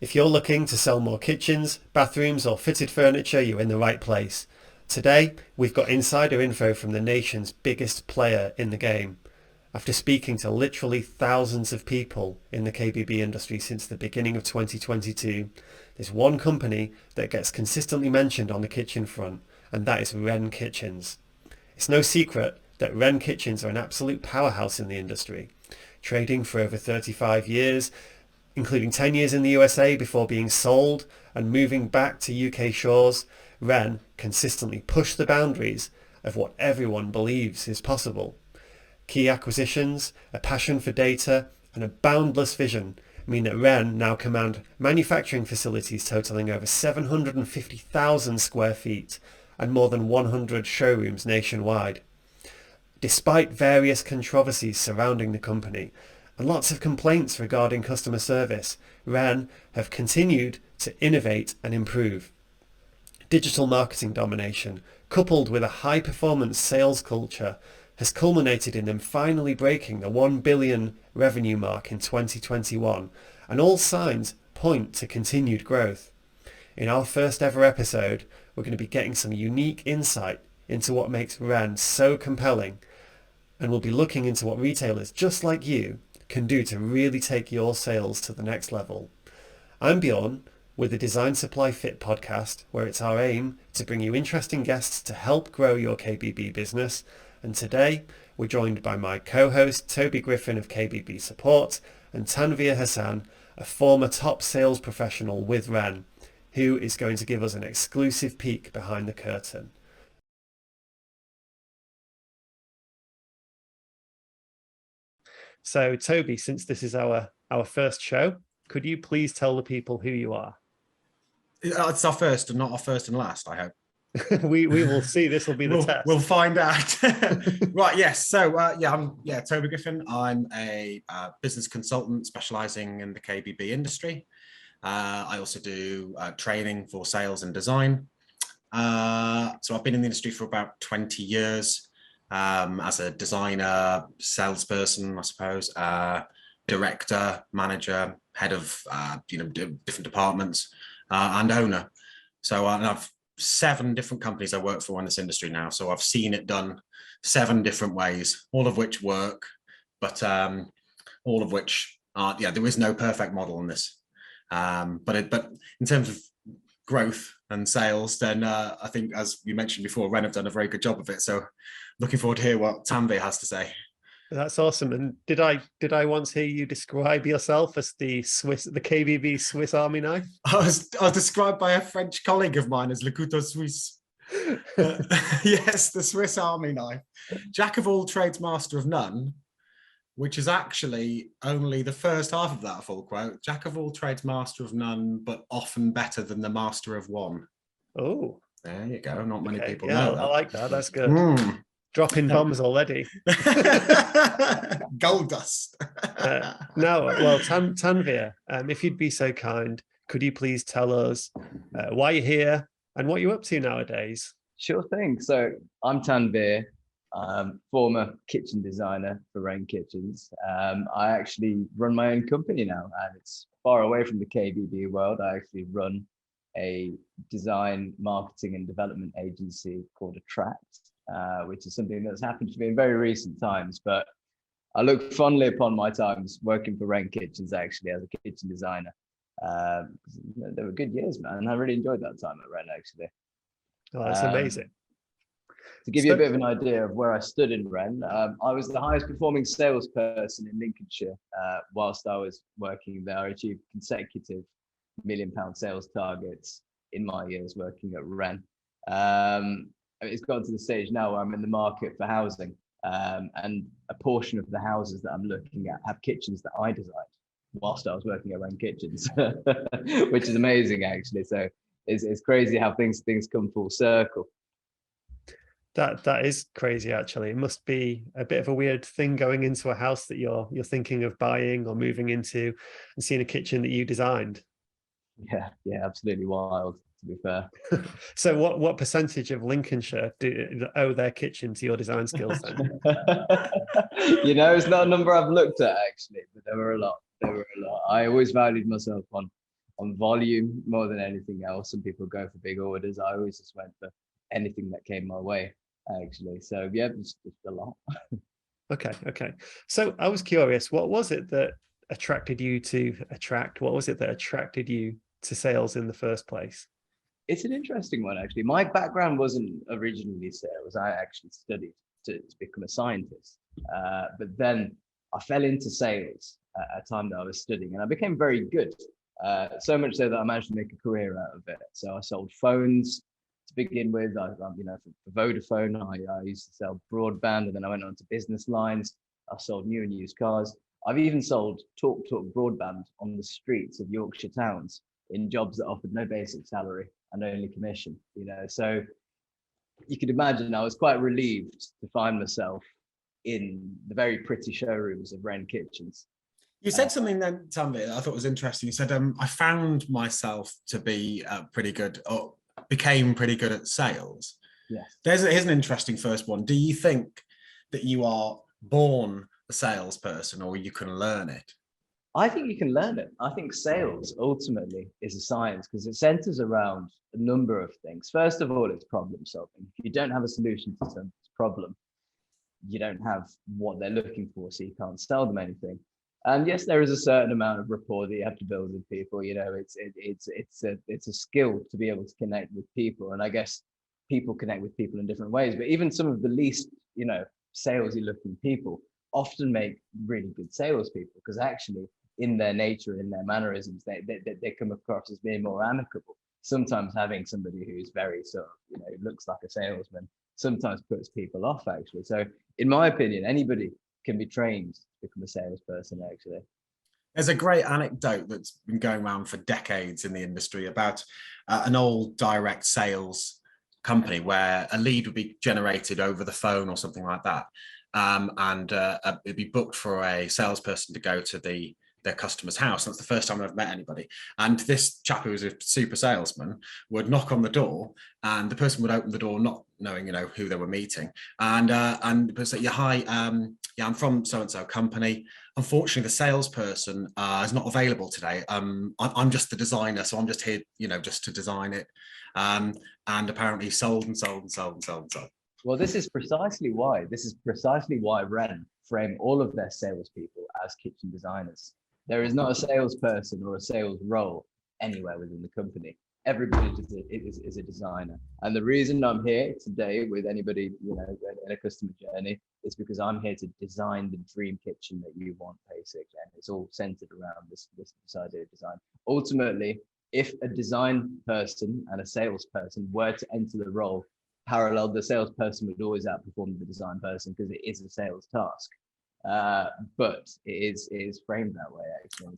If you're looking to sell more kitchens, bathrooms, or fitted furniture, you're in the right place. Today, we've got insider info from the nation's biggest player in the game. After speaking to literally thousands of people in the KBB industry since the beginning of 2022, there's one company that gets consistently mentioned on the kitchen front, and that is Wren Kitchens. It's no secret that Wren Kitchens are an absolute powerhouse in the industry, trading for over 35 years, including 10 years in the USA before being sold and moving back to UK shores. Wren consistently push the boundaries of what everyone believes is possible. Key acquisitions, a passion for data, and a boundless vision mean that Wren now command manufacturing facilities totaling over 750,000 square feet and more than 100 showrooms nationwide. Despite various controversies surrounding the company and lots of complaints regarding customer service, Wren have continued to innovate and improve. Digital marketing domination, coupled with a high-performance sales culture, has culminated in them finally breaking the 1 billion revenue mark in 2021, and all signs point to continued growth. In our first ever episode, we're going to be getting some unique insight into what makes Wren so compelling, and we'll be looking into what retailers just like you can do to really take your sales to the next level. I'm Bjorn with the Design Supply Fit podcast, where it's our aim to bring you interesting guests to help grow your KBB business. And today we're joined by my co-host Toby Griffin of KBB Support and Tanvir Hassan, a former top sales professional with Wren, who is going to give us an exclusive peek behind the curtain. So Toby, since this is our first show, could you please tell the people who you are? It's our first and not our first and last, I hope. we will see. This will be the test. We'll find out. Right, yes. So, I'm Toby Griffin. I'm a business consultant specializing in the KBB industry. I also do training for sales and design. So I've been in the industry for about 20 years as a designer, salesperson, I suppose, director, manager, head of different departments, and owner. So and I've 7 different companies I work for in this industry now. So I've seen it done 7 different ways, all of which work, but all of which are, there is no perfect model in this. But in terms of growth and sales, then I think, as you mentioned before, Wren have done a very good job of it. So looking forward to hear what Tanvir has to say. That's awesome. And did I once hear you describe yourself as the KBB Swiss Army knife? I was described by a French colleague of mine as Le Couteau Suisse. Yes, the Swiss Army knife. Jack of all trades, master of none, which is actually only the first half of that full quote. Jack of all trades, master of none, but often better than the master of one. Oh, there you go. Not many people know that. I like that. That's good. Dropping bombs already. Gold dust. No, well, Tanvir, if you'd be so kind, could you please tell us why you're here and what you're up to nowadays? Sure thing. So I'm Tanvir, former kitchen designer for Wren Kitchens. I actually run my own company now, and it's far away from the KBB world. I actually run a design, marketing, and development agency called Attract, which is something that's happened to me in very recent times. But I look fondly upon my times working for Wren Kitchens, actually, as a kitchen designer. They were good years, man, and I really enjoyed that time at Wren, actually. Oh, that's amazing. To give you a bit of an idea of where I stood in Wren, I was the highest performing salesperson in Lincolnshire. Whilst I was working there, I achieved consecutive £1 million sales targets in my years working at Wren. It's gotten to the stage now where I'm in the market for housing, and a portion of the houses that I'm looking at have kitchens that I designed whilst I was working at Wren Kitchens, which is amazing, actually. So it's crazy how things come full circle. That is crazy, actually. It must be a bit of a weird thing going into a house that you're thinking of buying or moving into and seeing a kitchen that you designed. Yeah, absolutely wild, to be fair. So what percentage of Lincolnshire owe their kitchen to your design skills then? It's not a number I've looked at, actually, but there were a lot. I always valued myself on on volume more than anything else. Some people go for big orders. I always just went for anything that came my way, actually. So yeah, just a lot. Okay. So I was curious, what was it that attracted you to what was it that attracted you to sales in the first place? It's an interesting one, actually. My background wasn't originally sales. I actually studied to become a scientist. But then I fell into sales at a time that I was studying, and I became very good. So much so that I managed to make a career out of it. So I sold phones to begin with. For Vodafone, I used to sell broadband, and then I went on to business lines. I sold new and used cars. I've even sold talk broadband on the streets of Yorkshire towns in jobs that offered no basic salary and only commission. So you could imagine I was quite relieved to find myself in the very pretty showrooms of Wren Kitchens. You said something then, Tanvir, I thought was interesting. You said, I found myself to be pretty good, or became pretty good at sales. Yes. Here's an interesting first one. Do you think that you are born a salesperson or you can learn it? I think you can learn it. I think sales ultimately is a science because it centers around a number of things. First of all, it's problem solving. If you don't have a solution to some problem, you don't have what they're looking for, so you can't sell them anything. And yes, there is a certain amount of rapport that you have to build with people. It's a skill to be able to connect with people, and I guess people connect with people in different ways. But even some of the least, salesy looking people often make really good salespeople because actually, in their nature, in their mannerisms, they come across as being more amicable. Sometimes having somebody who's very sort of, looks like a salesman sometimes puts people off, actually. So in my opinion, anybody can be trained to become a salesperson, actually. There's a great anecdote that's been going around for decades in the industry about an old direct sales company where a lead would be generated over the phone or something like that. And it'd be booked for a salesperson to go to their customer's house. That's the first time I've met anybody. And this chap who was a super salesman would knock on the door, and the person would open the door, not knowing, who they were meeting. And the person said, "Yeah, hi, I'm from so-and-so company. Unfortunately, the salesperson is not available today. I'm just the designer, so I'm just here, just to design it." And apparently sold and sold and sold and sold and sold. Well, this is precisely why Wren frame all of their salespeople as kitchen designers. There is not a salesperson or a sales role anywhere within the company. Everybody is a designer. And the reason I'm here today with anybody, in a customer journey is because I'm here to design the dream kitchen that you want, basically. And it's all centered around this idea of design. Ultimately, if a design person and a salesperson were to enter the role parallel, the salesperson would always outperform the design person because it is a sales task. But it is framed that way, actually.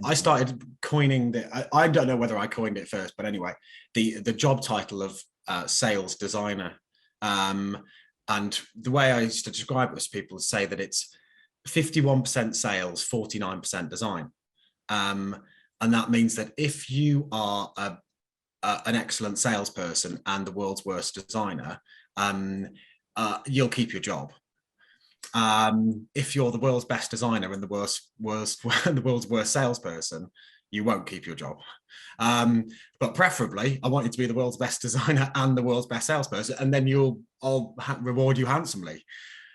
I started coining I don't know whether I coined it first, but anyway, the job title of sales designer. And the way I used to describe it was people say that it's 51% sales, 49% design. And that means that if you are an excellent salesperson and the world's worst designer, you'll keep your job. If you're the world's best designer and the world's worst salesperson, you won't keep your job. But preferably, I want you to be the world's best designer and the world's best salesperson, and then I'll reward you handsomely.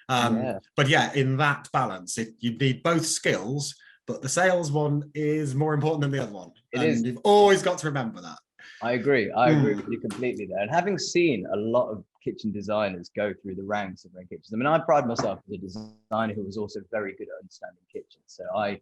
But yeah, in that balance, you need both skills, but the sales one is more important than the other one. You've always got to remember that. I agree with you completely there. And having seen a lot of kitchen designers go through the ranks of Wren Kitchens, I mean, I pride myself as a designer who was also very good at understanding kitchens. So I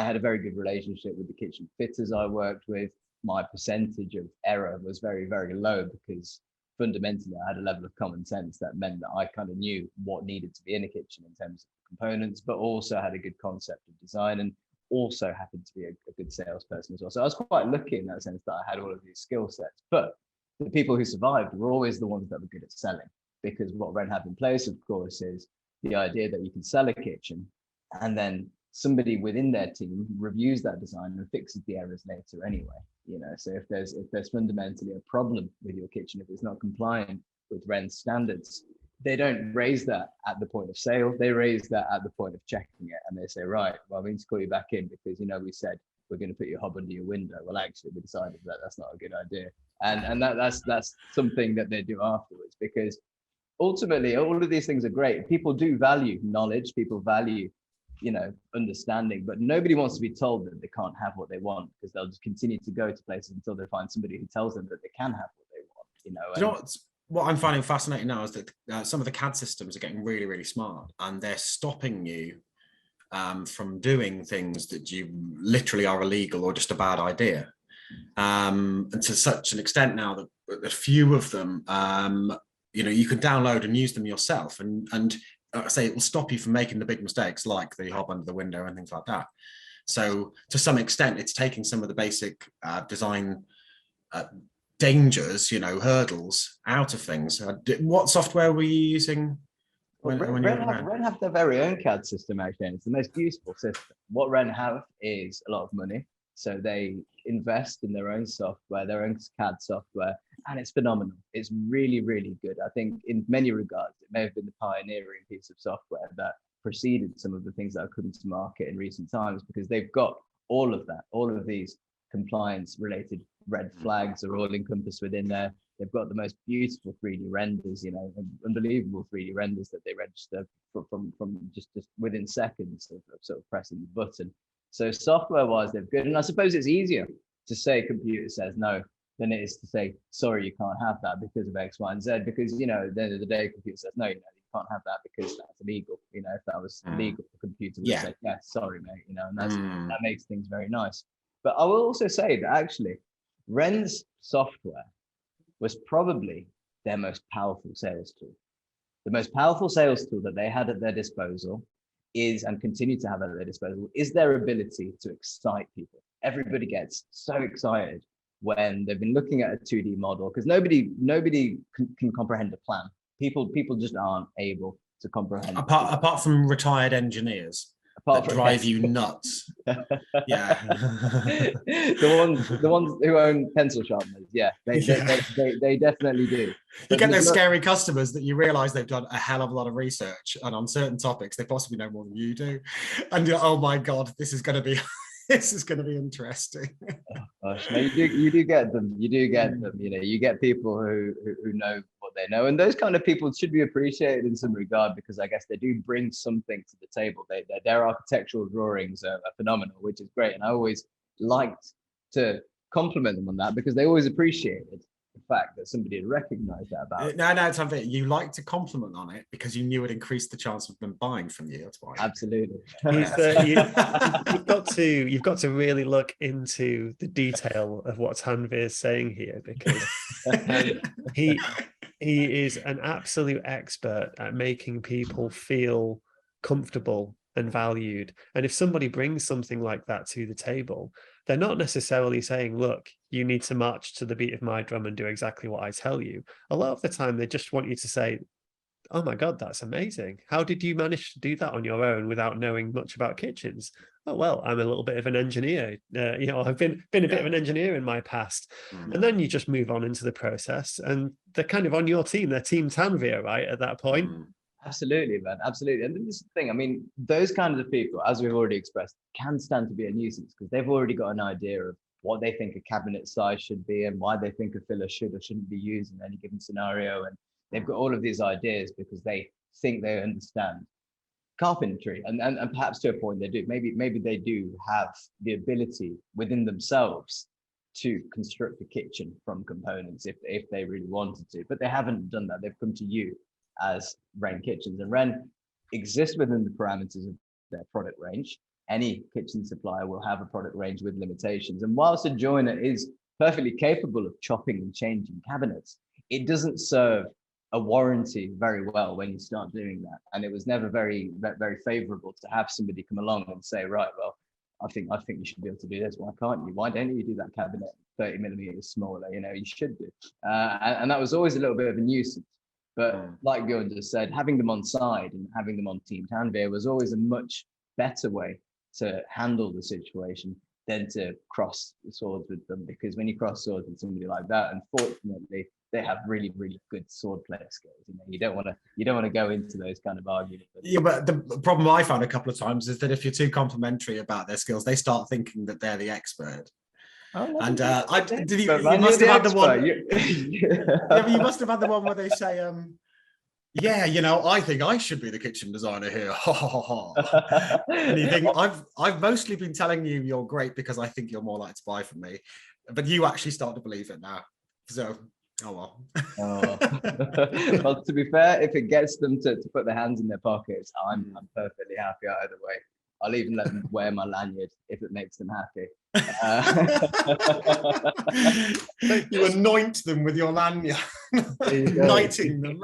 had a very good relationship with the kitchen fitters I worked with. My percentage of error was very, very low because fundamentally I had a level of common sense that meant that I kind of knew what needed to be in a kitchen in terms of components, but also had a good concept of design and also happened to be a good salesperson as well. So I was quite lucky in that sense that I had all of these skill sets. But the people who survived were always the ones that were good at selling, because what Wren have in place, of course, is the idea that you can sell a kitchen and then somebody within their team reviews that design and fixes the errors later anyway. So if there's fundamentally a problem with your kitchen, if it's not compliant with Wren's standards, they don't raise that at the point of sale. They raise that at the point of checking it, and they say, right, well, we need to call you back in because we said we're going to put your hob under your window. Well, actually, we decided that that's not a good idea. And that's something that they do afterwards, because ultimately all of these things are great. People do value knowledge, people value, understanding, but nobody wants to be told that they can't have what they want, because they'll just continue to go to places until they find somebody who tells them that they can have what they want. You know what I'm finding fascinating now is that some of the CAD systems are getting really, really smart, and they're stopping you from doing things that you literally are illegal or just a bad idea. And to such an extent now that a few of them, you can download and use them yourself, and say it will stop you from making the big mistakes like the hob under the window and things like that. So to some extent, it's taking some of the basic design dangers, hurdles out of things. What software were you using? Wren have their very own CAD system, actually, and it's the most useful system. What Wren have is a lot of money, so they invest in their own software, their own CAD software, and it's phenomenal. It's really, really good. I think in many regards, it may have been the pioneering piece of software that preceded some of the things that are coming to market in recent times, because they've got all of that, all of these compliance-related red flags are all encompassed within there. They've got the most beautiful 3D renders, unbelievable 3D renders that they register from just within seconds of sort of pressing the button. So software-wise, they're good. And I suppose it's easier to say computer says no than it is to say, sorry, you can't have that because of X, Y, and Z. Because, at the end of the day, computer says, no, you can't have that because that's illegal. If that was legal, the computer would say, yeah, sorry, mate. And that makes things very nice. But I will also say that actually, Wren's software was probably their most powerful sales tool. The most powerful sales tool that they had at their disposal is, and continue to have at their disposal, is their ability to excite people. Everybody gets so excited when they've been looking at a 2D model, because nobody can comprehend a plan. People just aren't able to comprehend. Apart from retired engineers. That drive you nuts. Yeah. the ones who own pencil sharpeners, they definitely do. You get those scary customers that you realize they've done a hell of a lot of research, and on certain topics they possibly know more than you do, and you're, oh my god, this is going to be interesting. Oh, gosh, no, you do get them. You get people who know what they know, and those kind of people should be appreciated in some regard, because I guess they do bring something to the table. Their architectural drawings are phenomenal, which is great, and I always liked to compliment them on that, because they always appreciated the fact that somebody had recognized that about it. No, Tanvir, you like to compliment on it because you knew it increased the chance of them buying from you. That's why. Absolutely. You've got to really look into the detail of what Tanvir is saying here, because he is an absolute expert at making people feel comfortable and valued. And if somebody brings something like that to the table, they're not necessarily saying, look, you need to march to the beat of my drum and do exactly what I tell you. A lot of the time, they just want you to say, oh my God, that's amazing. How did you manage to do that on your own without knowing much about kitchens? Oh, well, I'm a little bit of an engineer. I've been a bit of an engineer in my past. And then you just move on into the process, and they're kind of on your team. They're Team Tanvir, right, at that point. Absolutely, man. Absolutely. And this is the thing. I mean, those kinds of people, as we've already expressed, can stand to be a nuisance, because they've already got an idea of what they think a cabinet size should be and why they think a filler should or shouldn't be used in any given scenario. And they've got all of these ideas because they think they understand carpentry, and perhaps to a point they do. Maybe they do have the ability within themselves to construct a kitchen from components if they really wanted to, but they haven't done that. They've come to you as Wren Kitchens, and Wren exists within the parameters of their product range. Any kitchen supplier will have a product range with limitations, and whilst a joiner is perfectly capable of chopping and changing cabinets, it doesn't serve a warranty very well when you start doing that. And it was never very favorable to have somebody come along and say, right, well, I think you should be able to do this. Why can't you? Why don't you do that cabinet 30 millimeters smaller? You should do. And that was always a little bit of a nuisance. But like Bjorn just said, having them on side and having them on Team Tanvir was always a much better way to handle the situation than to cross the swords with them. Because when you cross swords with somebody like that, unfortunately, they have really, really good sword player skills. You know, you don't want to go into those kind of arguments. Yeah, but the problem I found a couple of times is that if you're too complimentary about their skills, they start thinking that they're the expert. Oh, And you must have had the one. Yeah, But you must have had the one where they say, yeah, you know, I think I should be the kitchen designer here. Ha ha ha ha. And you think, I've mostly been telling you you're great because I think you're more likely to buy from me, but you actually start to believe it now. So, oh well. Oh. Well, to be fair, if it gets them to put their hands in their pockets, I'm perfectly happy either way. I'll even let them wear my lanyard if it makes them happy. You anoint them with your lanyard, knighting them.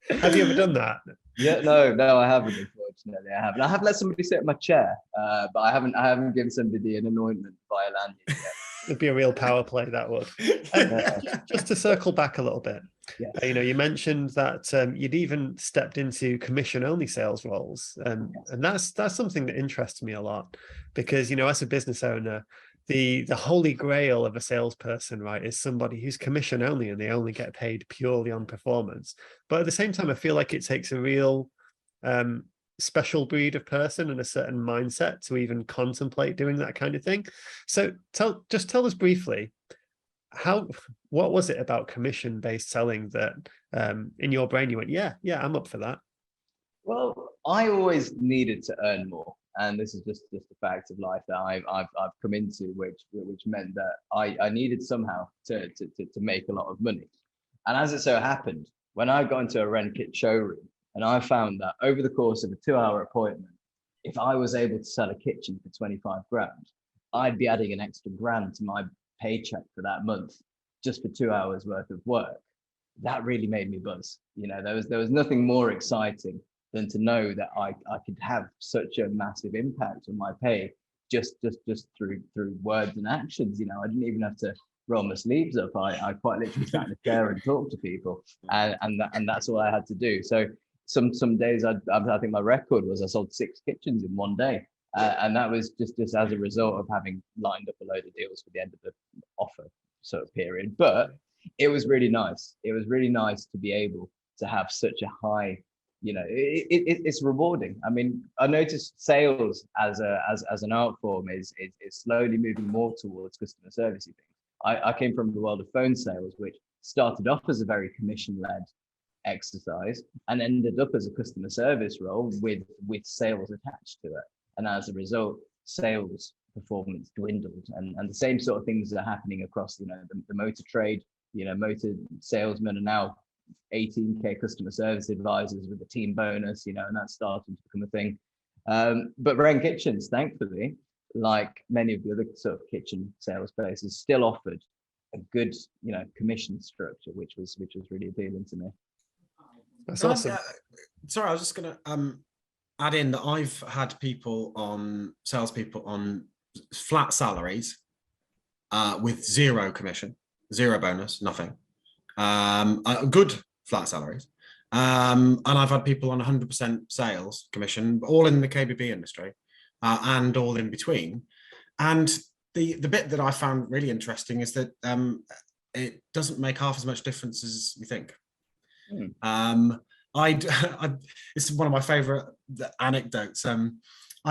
Have you ever done that? Yeah, no, I haven't. Unfortunately, I haven't. I have let somebody sit in my chair, but I haven't given somebody an anointment via lanyard yet. It'd be a real power play, that would. Just to circle back a little bit, yes. You know, you mentioned that you'd even stepped into commission-only sales roles, Yes. and that's something that interests me a lot, because, you know, as a business owner, the holy grail of a salesperson, right, is somebody who's commission only and they only get paid purely on performance. But at the same time, I feel like it takes a real special breed of person and a certain mindset to even contemplate doing that kind of thing. So just tell us briefly, what was it about commission-based selling that in your brain you went, yeah, I'm up for that? Well, I always needed to earn more, and this is just a fact of life that I've come into, which meant that I needed somehow to make a lot of money. And as it so happened, when I got into a Wren Kit showroom, and I found that over the course of a 2-hour appointment, if I was able to sell a kitchen for 25 grand, I'd be adding an extra grand to my paycheck for that month just for 2 hours worth of work. That really made me buzz. You know, there was nothing more exciting than to know that I could have such a massive impact on my pay just through words and actions. You know, I didn't even have to roll my sleeves up. I quite literally sat in a chair and talked to people, and that's all I had to do. So some days I think my record was I sold 6 kitchens in one day, and that was just as a result of having lined up a load of deals for the end of the offer sort of period. But it was really nice. It was really nice to be able to have such a high, you know, it's rewarding. I mean, I noticed sales as an art form is slowly moving more towards customer servicey things. I came from the world of phone sales, which started off as a very commission-led exercise and ended up as a customer service role with sales attached to it. And as a result, sales performance dwindled, and the same sort of things are happening across, you know, the motor trade. You know, motor salesmen are now 18k customer service advisors with a team bonus, you know, and that's starting to become a thing. But Wren Kitchens, thankfully, like many of the other sort of kitchen sales places, still offered a good, you know, commission structure, which was really appealing to me. That's awesome. Sorry, I was just going to add in that I've had salespeople on flat salaries with 0 commission, 0 bonus, nothing. Good flat salaries. And I've had people on 100% sales commission, all in the KBB industry, and all in between. And the bit that I found really interesting is that it doesn't make half as much difference as you think. It's one of my favorite anecdotes. I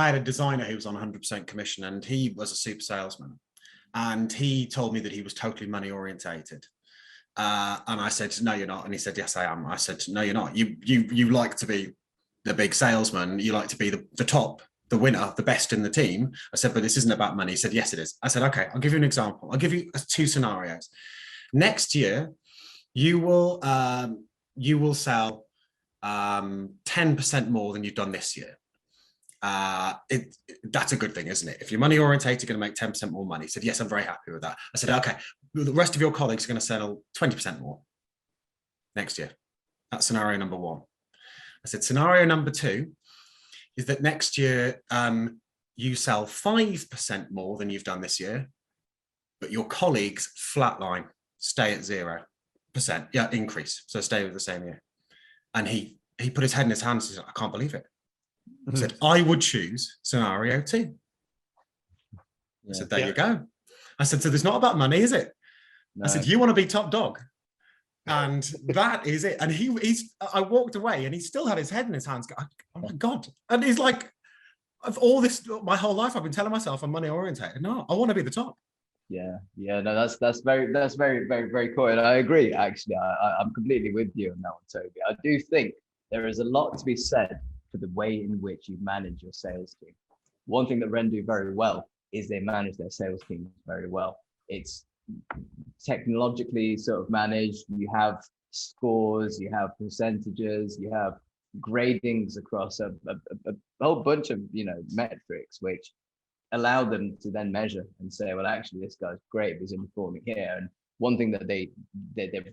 had a designer who was on 100% commission, and he was a super salesman, and he told me that he was totally money orientated. And I said, no, you're not. And he said, yes, I am. I said, no, you're not. You like to be the big salesman. You like to be the top, the winner, the best in the team. I said, but this isn't about money. He said, yes, it is. I said, okay, I'll give you an example. I'll give you 2 scenarios. Next year, you will sell 10% more than you've done this year. That's a good thing, isn't it? If you're money orientated, you're going to make 10% more money. He said, yes, I'm very happy with that. I said, okay, the rest of your colleagues are going to sell 20% more next year. That's scenario number 1. I said, scenario number 2 is that next year you sell 5% more than you've done this year, but your colleagues flatline, stay at 0%, increase, so stay with the same year. And he put his head in his hands and said, I can't believe it. He said, I would choose scenario 2. I said, there you go. I said, so there's not about money, is it? I said, you want to be top dog? And that is it. And I walked away and he still had his head in his hands. Oh my God. And he's like, of all this, my whole life, I've been telling myself I'm money orientated. No, I want to be the top. Yeah. No, that's very, very, very cool. And I agree, actually. I'm completely with you on that one, Toby. I do think there is a lot to be said for the way in which you manage your sales team. One thing that Wren do very well is they manage their sales team very well. It's technologically sort of managed. You have scores, you have percentages, you have gradings across a whole bunch of metrics, which allow them to then measure and say, well, actually, this guy's great because he's performing here. And one thing that they've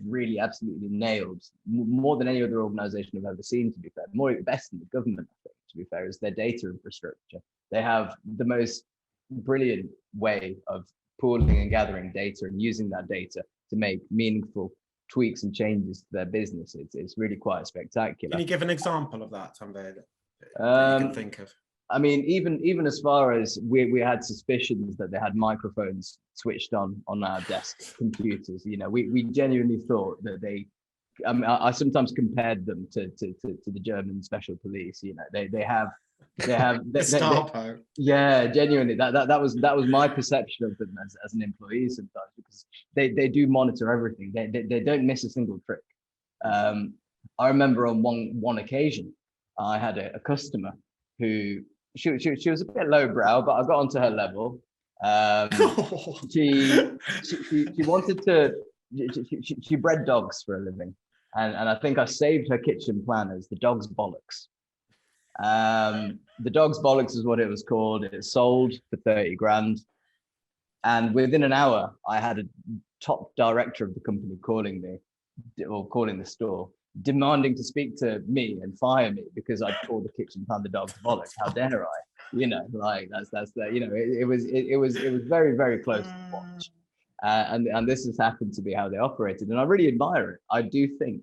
really absolutely nailed, more than any other organization I've ever seen, to be fair, more best in the government, I think, to be fair, is their data infrastructure. They have the most brilliant way of pooling and gathering data and using that data to make meaningful tweaks and changes to their business. It's really quite spectacular. Can you give an example of that, Tanvir, that you can think of? I mean, even as far as we had suspicions that they had microphones switched on our desk computers. We genuinely thought that they. I mean, I sometimes compared them to the German special police. They have. Yeah, genuinely, that was my perception of them as an employee sometimes, because they do monitor everything. They don't miss a single trick. I remember on one occasion, I had a customer who she was a bit lowbrow, but I got onto her level. She wanted to. She bred dogs for a living, and I think I saved her kitchen planners, the dog's bollocks. The dog's bollocks is what it was called. It sold for 30 grand. And within an hour, I had a top director of the company calling me, or calling the store, demanding to speak to me and fire me because I'd called the kitchen plan the dog's bollocks. How dare I? That's it was very, very close to watch. And this has happened to be how they operated. And I really admire it. I do think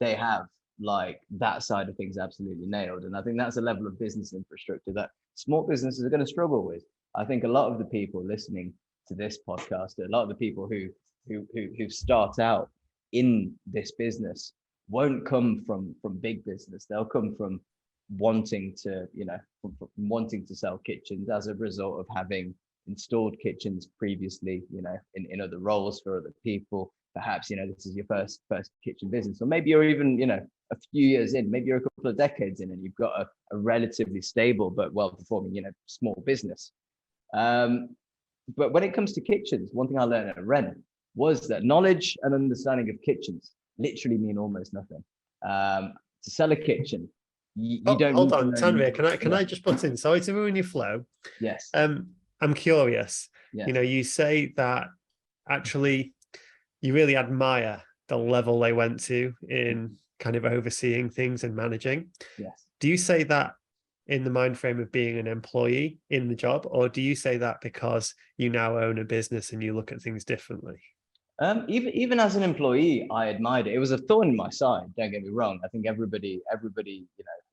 they have that side of things absolutely nailed. And I think that's a level of business infrastructure that small businesses are going to struggle with. I think a lot of the people listening to this podcast, a lot of the people who start out in this business won't come from big business. They'll come from wanting to, from wanting to sell kitchens as a result of having installed kitchens previously, in other roles for other people. Perhaps, this is your first kitchen business, or maybe you're even, a few years in, maybe you're a couple of decades in, and you've got a relatively stable but well-performing, small business. But when it comes to kitchens, one thing I learned at Wren was that knowledge and understanding of kitchens literally mean almost nothing. To sell a kitchen, you don't. Hold on, Tanvir, can I just put in? Sorry to ruin your flow. Yes. I'm curious. Yes. You say that actually you really admire the level they went to in kind of overseeing things and managing. Yes. Do you say that in the mind frame of being an employee in the job, or do you say that because you now own a business and you look at things differently? Even as an employee, I admired it. It was a thorn in my side. Don't get me wrong. I think everybody,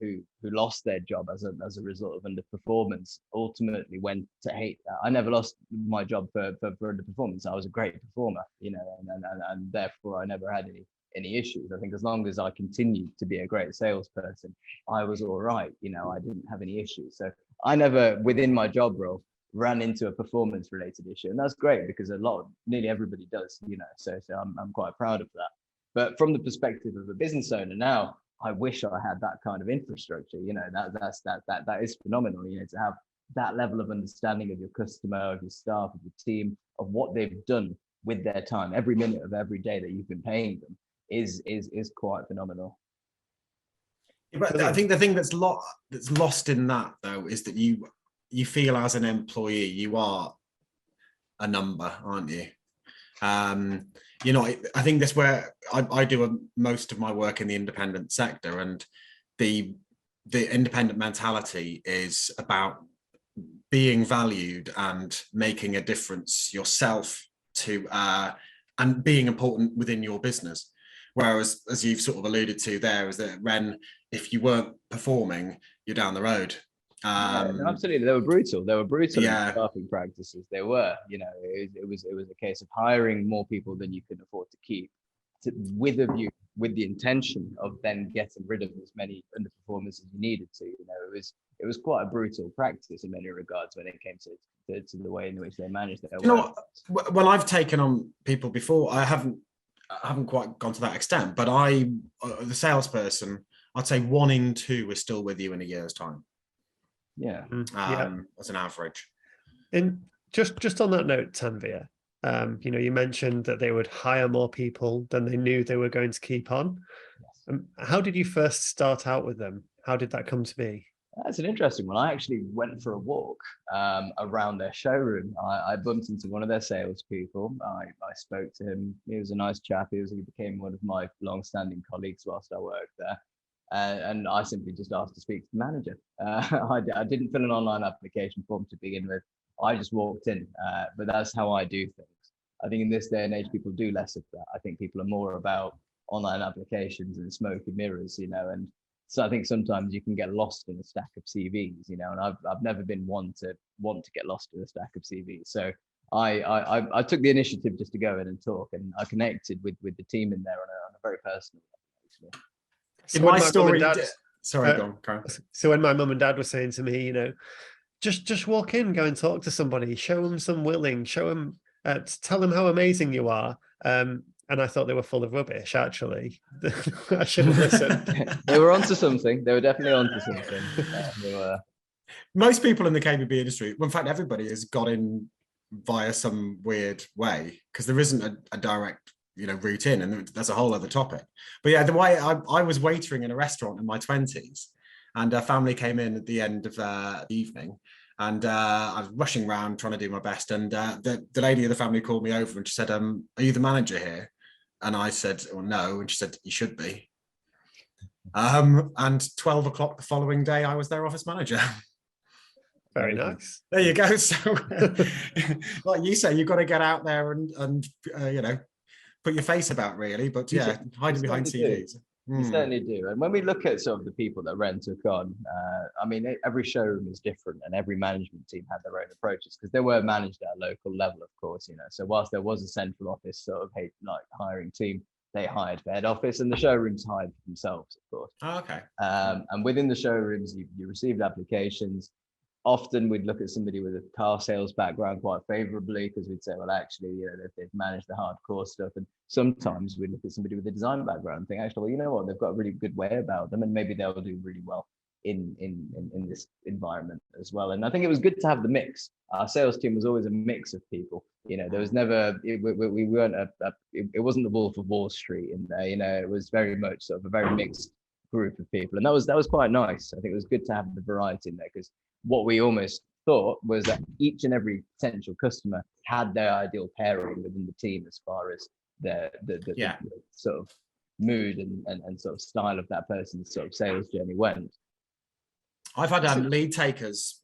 who lost their job as a result of underperformance ultimately went to hate that. I never lost my job for underperformance. I was a great performer, and therefore I never had any issues. I think as long as I continued to be a great salesperson, I was all right. I didn't have any issues. So I never, within my job role, ran into a performance related issue, and that's great because nearly everybody does, so I'm quite proud of that. But from the perspective of a business owner now, I wish I had that kind of infrastructure. That is phenomenal, to have that level of understanding of your customer, of your staff, of your team, of what they've done with their time, every minute of every day that you've been paying them is quite phenomenal. But I think the thing that's lost in that though is that you feel as an employee you are a number, aren't you? I think that's where I do most of my work in the independent sector, and the independent mentality is about being valued and making a difference yourself and being important within your business. Whereas, as you've sort of alluded to there, is that Wren, if you weren't performing, you're down the road. Yeah, no, absolutely. They were brutal. They were brutal in Yeah. staffing practices. They were, it was a case of hiring more people than you could afford to keep, with a view, with the intention of then getting rid of as many underperformers as you needed to. It was quite a brutal practice in many regards when it came to the way in which they managed their work. Well, I've taken on people before. I haven't quite gone to that extent, but the salesperson, I'd say 1 in 2 is still with you in a year's time. Yeah. As an average. And just on that note, Tanvir, you mentioned that they would hire more people than they knew they were going to keep on. Yes. How did you first start out with them? How did that come to be? That's an interesting one. I actually went for a walk around their showroom. I bumped into one of their salespeople. I spoke to him. He was a nice chap. He became one of my long-standing colleagues whilst I worked there. And I simply just asked to speak to the manager. I didn't fill an online application form to begin with. I just walked in, but that's how I do things. I think in this day and age, people do less of that. I think people are more about online applications and smoke and mirrors, and so I think sometimes you can get lost in a stack of CVs, and I've never been one to want to get lost in a stack of CVs. So I took the initiative just to go in and talk, and I connected with the team in there on a very personal level, actually. So in my story, sorry, go on. So when my mum and dad were saying to me, just walk in, go and talk to somebody, show them some willing, show them, tell them how amazing you are. And I thought they were full of rubbish, actually. I should have listened. They were onto something. They were definitely onto something. They were. Most people in the KBB industry, well, in fact, everybody has got in via some weird way, because there isn't a direct route in, and that's a whole other topic. But yeah, the way I was waitering in a restaurant in my 20s, and a family came in at the end of the evening, and I was rushing around trying to do my best, and the lady of the family called me over and she said, are you the manager here? And I said, well, no. And she said, you should be. And 12 o'clock the following day, I was their office manager. Very nice. There you go. So like you say, you've got to get out there and put your face about, really. But yeah, hiding behind TVs. You certainly do. And when we look at sort of the people that Wren took on, every showroom is different, and every management team had their own approaches, because they were managed at a local level, of course. So whilst there was a central office sort of hiring team, they hired for head office, and the showrooms hired for themselves, of course. Oh, okay. And within the showrooms, you received applications. Often we'd look at somebody with a car sales background quite favorably, because we'd say, well, actually, they've managed the hardcore stuff. And sometimes we'd look at somebody with a design background and think, actually, well, you know what, they've got a really good way about them, and maybe they'll do really well in this environment as well. And I think it was good to have the mix. Our sales team was always a mix of people. There was never, we weren't it wasn't the Wolf of Wall Street in there. It was very much sort of a very mixed group of people, and that was quite nice. I think it was good to have the variety in there, because what we almost thought was that each and every potential customer had their ideal pairing within the team, as far as the sort of mood and sort of style of that person's sort of sales journey went. I've had lead takers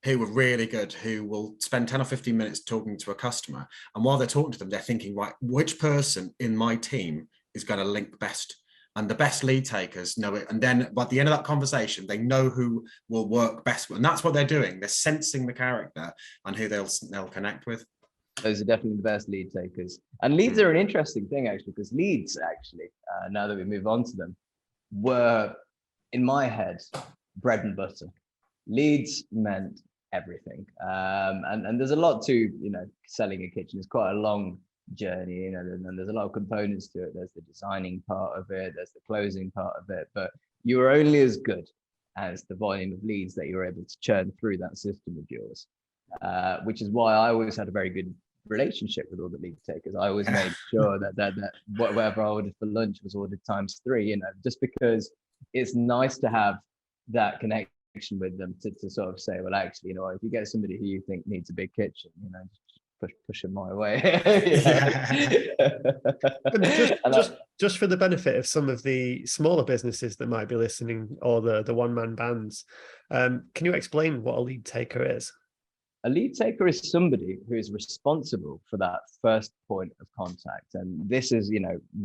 who were really good, who will spend 10 or 15 minutes talking to a customer, and while they're talking to them, they're thinking, right, which person in my team is going to link best? And the best lead takers know it. And then by the end of that conversation, they know who will work best. And that's what they're doing. They're sensing the character and who they'll connect with. Those are definitely the best lead takers. And leads are an interesting thing, actually, because leads, actually, now that we move on to them, were, in my head, bread and butter. Leads meant everything. And there's a lot to, selling a kitchen. It's quite a long journey, and there's a lot of components to it. There's the designing part of it, there's the closing part of it, but you are only as good as the volume of leads that you're able to churn through that system of yours, which is why I always had a very good relationship with all the lead takers. I always made sure that whatever I ordered for lunch was ordered ×3, just because it's nice to have that connection with them to sort of say, well, actually, if you get somebody who you think needs a big kitchen, push them my way. just for the benefit of some of the smaller businesses that might be listening, or the one-man bands, can you explain what a lead taker is? A lead taker is somebody who is responsible for that first point of contact, and this is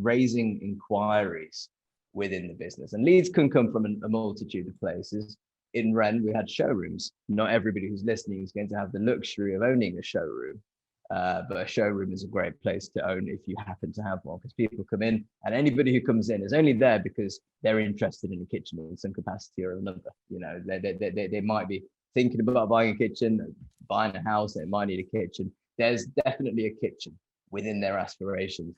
raising inquiries within the business. And leads can come from a multitude of places. in Wren, we had showrooms. Not everybody who's listening is going to have the luxury of owning a showroom. But a showroom is a great place to own if you happen to have one, because people come in, and anybody who comes in is only there because they're interested in a kitchen in some capacity or another. You know, they might be thinking about buying a kitchen, buying a house, they might need a kitchen. There's definitely a kitchen within their aspirations,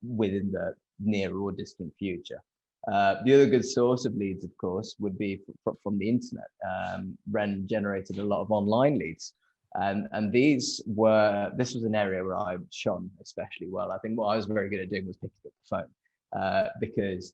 within the near or distant future. The other good source of leads, of course, would be from the internet. Wren generated a lot of online leads. And this was an area where I shone especially well. I think what I was very good at doing was picking up the phone, because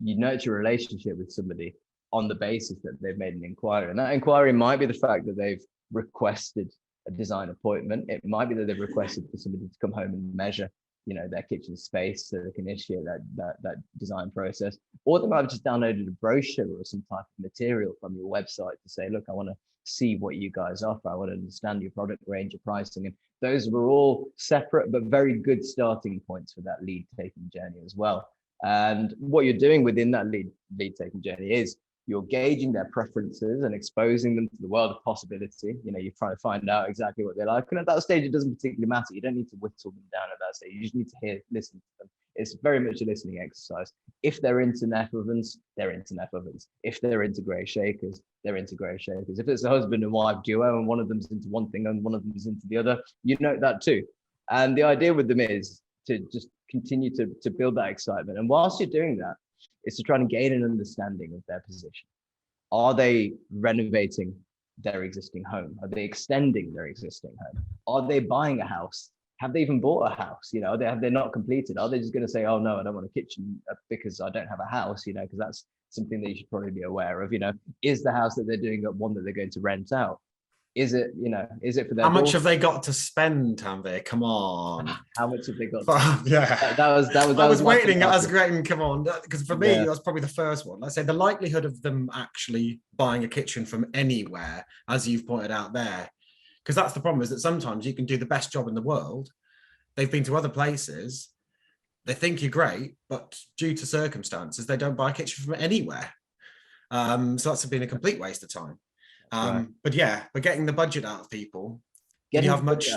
you nurture a relationship with somebody on the basis that they've made an inquiry. And that inquiry might be the fact that they've requested a design appointment. It might be that they've requested for somebody to come home and measure, you know, their kitchen space so they can initiate that design process. Or they might have just downloaded a brochure or some type of material from your website to say, look, I want to see what you guys offer. I want to understand your product range, your pricing. And those were all separate but very good starting points for that lead taking journey as well. And what you're doing within that lead taking journey is you're gauging their preferences and exposing them to the world of possibility. You know, you're trying to find out exactly what they like. And at that stage, it doesn't particularly matter. You don't need to whittle them down at that stage. You just need to listen to them. It's very much a listening exercise. If they're into neff ovens, they're into neff ovens. If they're into grey shakers, they're into grey shakers. If it's a husband and wife duo and one of them's into one thing and one of them's into the other, you note that too. And the idea with them is to just continue to build that excitement. And whilst you're doing that, it's to try and gain an understanding of their position. Are they renovating their existing home? Are they extending their existing home? Are they buying a house? Have they even bought a house? You know, have they not completed? Are they just going to say, oh no, I don't want a kitchen because I don't have a house, you know, because that's something that you should probably be aware of. You know, is the house that they're doing up one that they're going to rent out? Is it, you know, is it for their How much have they got to spend, Tanvir? Come on. How much have they got yeah. I was waiting. I was waiting. Come on. Because for me, that's probably the first one. Let's say the likelihood of them actually buying a kitchen from anywhere, as you've pointed out there, because that's the problem, is that sometimes you can do the best job in the world. They've been to other places. They think you're great, but due to circumstances, they don't buy a kitchen from anywhere. So that's been a complete waste of time. Right. But yeah, we're getting the budget out of people. Did you have much?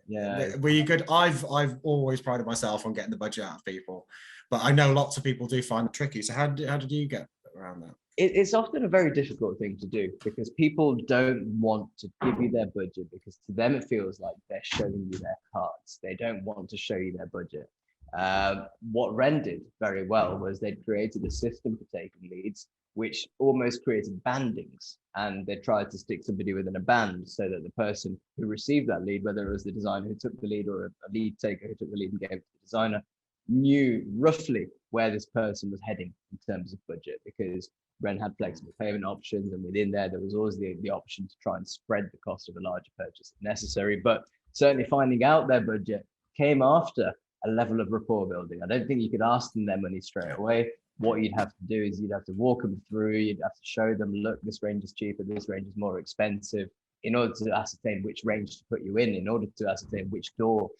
Yeah. Were you good? I've always prided myself on getting the budget out of people, but I know lots of people do find it tricky. So how did you get around that? It's often a very difficult thing to do because people don't want to give you their budget because to them it feels like they're showing you their cards. They don't want to show you their budget. What Wren did very well was they created a system for taking leads, which almost created bandings, and they tried to stick somebody within a band so that the person who received that lead, whether it was the designer who took the lead or a lead taker who took the lead and gave it to the designer, knew roughly where this person was heading in terms of budget, because Wren had flexible payment options, and within there was always the option to try and spread the cost of a larger purchase if necessary. But certainly finding out their budget came after a level of rapport building. I don't think you could ask them their money straight away. What you'd have to do is you'd have to walk them through, you'd have to show them, look, this range is cheaper, this range is more expensive, in order to ascertain which range to put you in order to ascertain which door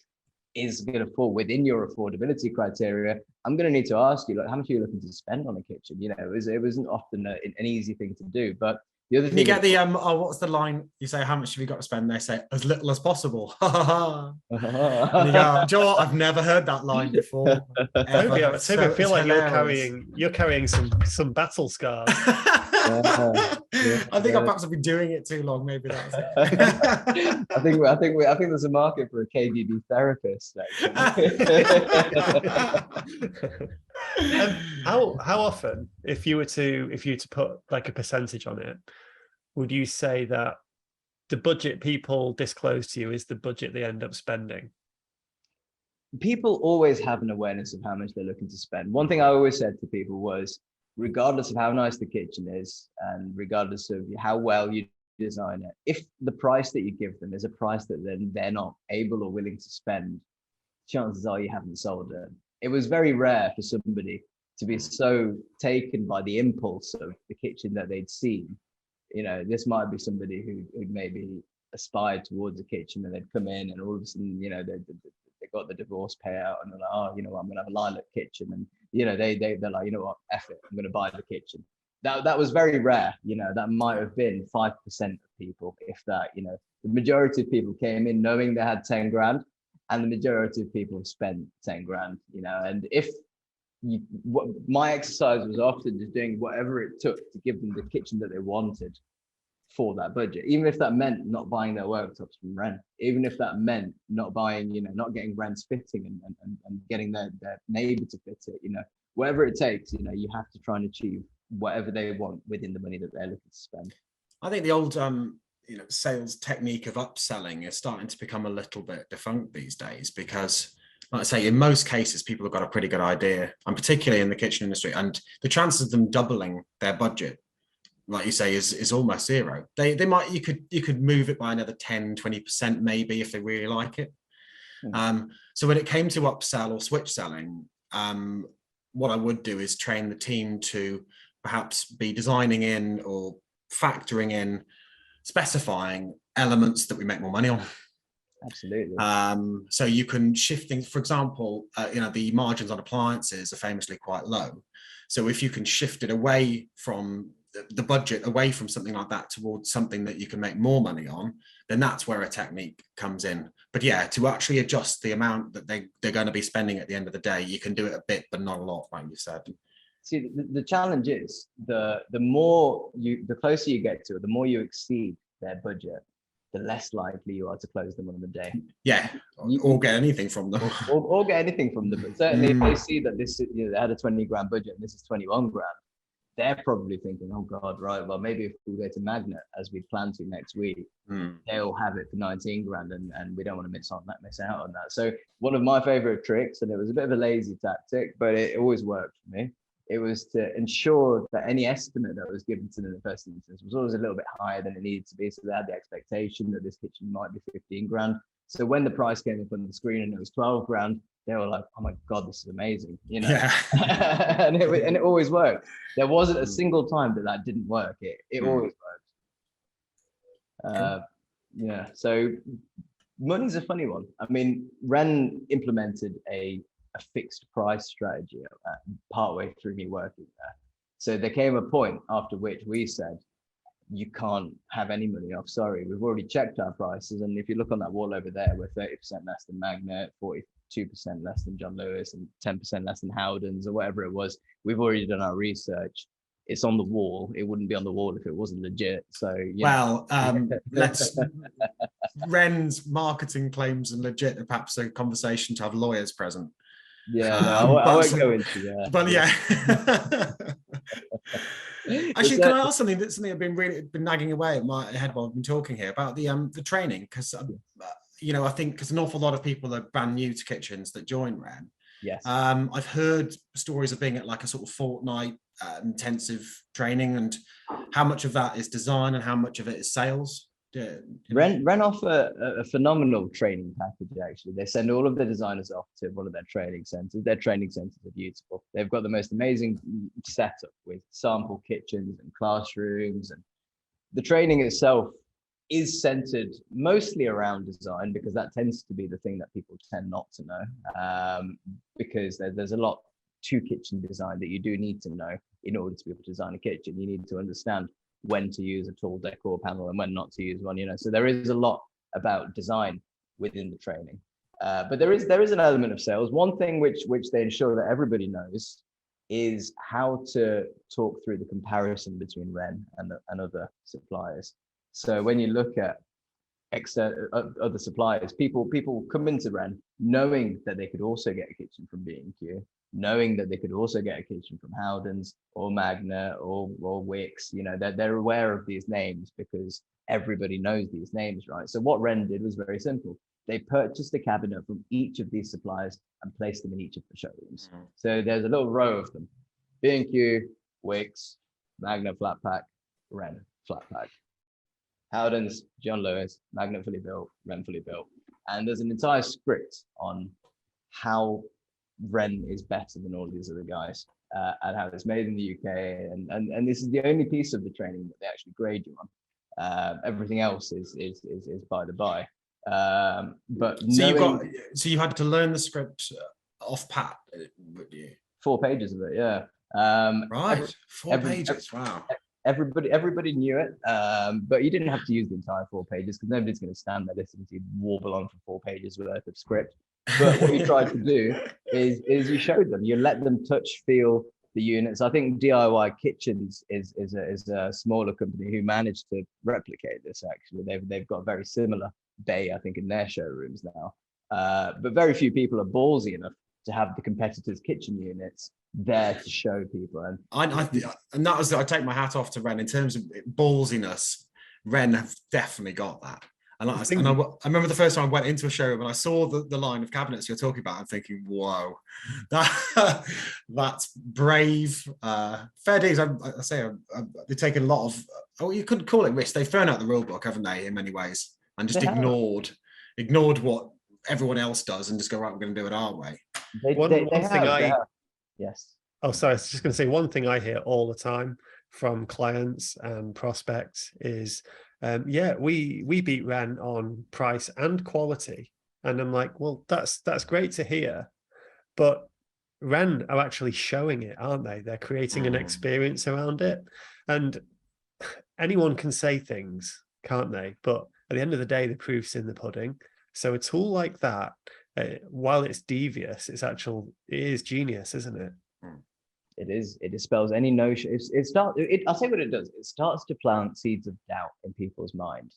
is going to fall within your affordability criteria. I'm going to need to ask you, like, how much are you looking to spend on a kitchen? You know, it wasn't often an easy thing to do, but the other thing. You get the what's the line? You say, how much have you got to spend? They say, as little as possible. And you go, Joe, I've never heard that line before. Toby, I feel like you're carrying some battle scars. I think I perhaps have been doing it too long. Maybe that's it. I think there's a market for a KBB therapist. How often, if you were to put like a percentage on it, would you say that the budget people disclose to you is the budget they end up spending? People always have an awareness of how much they're looking to spend. One thing I always said to people was, regardless of how nice the kitchen is and regardless of how well you design it, if the price that you give them is a price that then they're not able or willing to spend, chances are you haven't sold it. It was very rare for somebody to be so taken by the impulse of the kitchen that they'd seen. You know, this might be somebody who maybe aspired towards a kitchen and they'd come in and all of a sudden, you know, they got the divorce payout and they're like, oh, you know what, I'm going to have a lilac kitchen. And, you know, they're like, you know what, F it, I'm going to buy the kitchen. that was very rare. You know, that might have been 5% of people, if that. You know, the majority of people came in knowing they had 10 grand, and the majority of people spent 10 grand. You know, and if my exercise was often just doing whatever it took to give them the kitchen that they wanted for that budget, even if that meant not buying their worktops from Wren, even if that meant not buying, you know, not getting Wren's fitting and getting their neighbor to fit it, you know, whatever it takes, you know, you have to try and achieve whatever they want within the money that they're looking to spend. I think the old you know, sales technique of upselling is starting to become a little bit defunct these days, because like I say, in most cases, people have got a pretty good idea, and particularly in the kitchen industry, and the chances of them doubling their budget, like you say, is almost zero. They might, you could move it by another 10-20% maybe if they really like it. So when it came to upsell or switch selling, what I would do is train the team to perhaps be designing in or factoring in, specifying elements that we make more money on. Absolutely. So you can shift things. For example, you know, the margins on appliances are famously quite low. So if you can shift it away from the budget, away from something like that towards something that you can make more money on, then that's where a technique comes in. But yeah, to actually adjust the amount that they're going to be spending at the end of the day, you can do it a bit, but not a lot, like you said. See, the challenge is the closer you get to it, the more you exceed their budget, the less likely you are to close them on the day. Yeah, or get anything from them. Or get anything from them. But certainly if they see that this, you know, they had a 20 grand budget and this is 21 grand, they're probably thinking, oh God, right, well, maybe if we go to Magnet as we plan to next week, they'll have it for 19 grand and we don't want to miss out on that. So one of my favorite tricks, and it was a bit of a lazy tactic, but it always worked for me. It was to ensure that any estimate that was given to them in the first instance was always a little bit higher than it needed to be. So they had the expectation that this kitchen might be 15 grand. So when the price came up on the screen and it was 12 grand, they were like, oh my God, this is amazing, you know. Yeah. and it always worked. There wasn't a single time that didn't work. It always worked. Yeah, so money's a funny one. I mean, Wren implemented a fixed price strategy partway through me working there. So there came a point after which we said, you can't have any money off. Sorry, we've already checked our prices. And if you look on that wall over there, we're 30% less than Magnet, 42% less than John Lewis, and 10% less than Howden's, or whatever it was. We've already done our research. It's on the wall. It wouldn't be on the wall if it wasn't legit. So yeah. Well, let's Wren's marketing claims and legit are perhaps a conversation to have lawyers present. Yeah, no, I won't go into that. But yeah. Actually, can I ask something that's been nagging away at my head while I've been talking here about the training? Because you know, I think because an awful lot of people are brand new to kitchens that join Wren. Yes. I've heard stories of being at like a sort of fortnight intensive training, and how much of that is design and how much of it is sales. Wren offer a phenomenal training package. Actually, they send all of their designers off to one of their training centers. Their training centers are beautiful. They've got the most amazing setup with sample kitchens and classrooms, and the training itself is centered mostly around design, because that tends to be the thing that people tend not to know, because there's a lot to kitchen design that you do need to know in order to be able to design a kitchen. You need to understand when to use a tall decor panel and when not to use one, you know. So there is a lot about design within the training, but there is an element of sales. One thing which they ensure that everybody knows is how to talk through the comparison between Wren and other suppliers. So when you look at other suppliers, people come into Wren knowing that they could also get a kitchen from B&Q, knowing that they could also get a kitchen from Howden's or Magna or Wix. You know, they're aware of these names because everybody knows these names, right? So what Wren did was very simple. They purchased a cabinet from each of these suppliers and placed them in each of the showrooms. So there's a little row of them: B&Q, Wix, Magna flat pack, Wren flat pack. Howden's, John Lewis, Magnet fully built, Wren fully built. And there's an entire script on how Wren is better than all these other guys, and how it's made in the UK. And this is the only piece of the training that they actually grade you on. Everything else is by the by. But so you had to learn the script off pat, would you? 4 pages of it, yeah. Right, four pages. Wow. Everybody knew it, but you didn't have to use the entire 4 pages because nobody's going to stand there listening to you warble on for 4 pages worth of script. But what you tried to do is you showed them, you let them touch, feel the units. I think DIY Kitchens is a smaller company who managed to replicate this. Actually, they've got a very similar bay, I think, in their showrooms now. But very few people are ballsy enough to have the competitors' kitchen units there to show people. And I take my hat off to Wren in terms of ballsiness. Wren have definitely got that. And I remember the first time I went into a showroom and I saw the line of cabinets you're talking about. I'm thinking, whoa, that's brave. Fair dues. They've taken a lot of, you couldn't call it risk. They've thrown out the rule book, haven't they, in many ways, and just ignored what everyone else does and just go, right, we're going to do it our way. Yes. Oh, sorry. I was just going to say, one thing I hear all the time from clients and prospects is, we beat Wren on price and quality. And I'm like, well, that's great to hear. But Wren are actually showing it, aren't they? They're creating an experience around it. And anyone can say things, can't they? But at the end of the day, the proof's in the pudding. So a tool like that, while it's devious, it is genius, isn't it? It is. It dispels any notion. I'll say what it does. It starts to plant seeds of doubt in people's mind.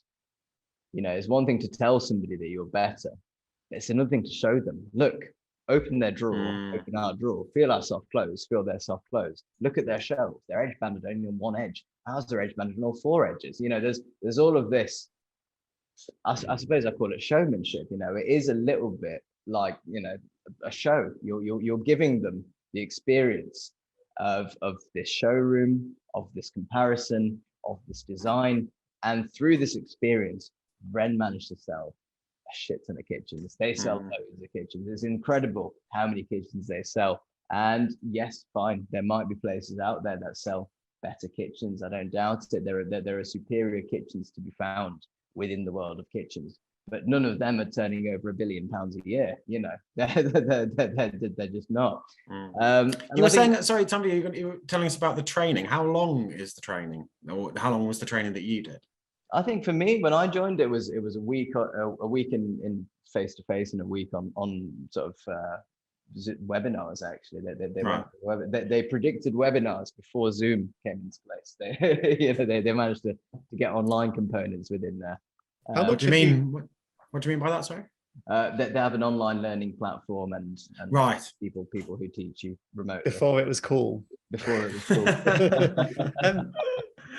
You know, it's one thing to tell somebody that you're better. It's another thing to show them. Look, open their drawer, open our drawer, feel our soft clothes, feel their soft clothes. Look at their shelves. They're edge banded only on one edge. Ours are edge banded on all 4 edges. You know, there's all of this. I suppose I call it showmanship. You know, it is a little bit like, you know, a show. You're giving them the experience of this showroom, of this comparison, of this design. And through this experience, Wren managed to sell a shit ton of kitchens. They sell loads of kitchens. It's incredible how many kitchens they sell. And yes, fine, there might be places out there that sell better kitchens. I don't doubt it. There are superior kitchens to be found within the world of kitchens, but none of them are turning over £1 billion a year. You know, they're just not. You were saying, sorry, Tanvir, you were telling us about the training. How long is the training, or how long was the training that you did? I think for me, when I joined, it was a week in face to face and a week on sort of webinars. Actually, they predicted webinars before Zoom came into place. They managed to get online components within there. What do you mean? What do you mean by that? Sorry. They have an online learning platform and right, people who teach you remotely. Before it was cool.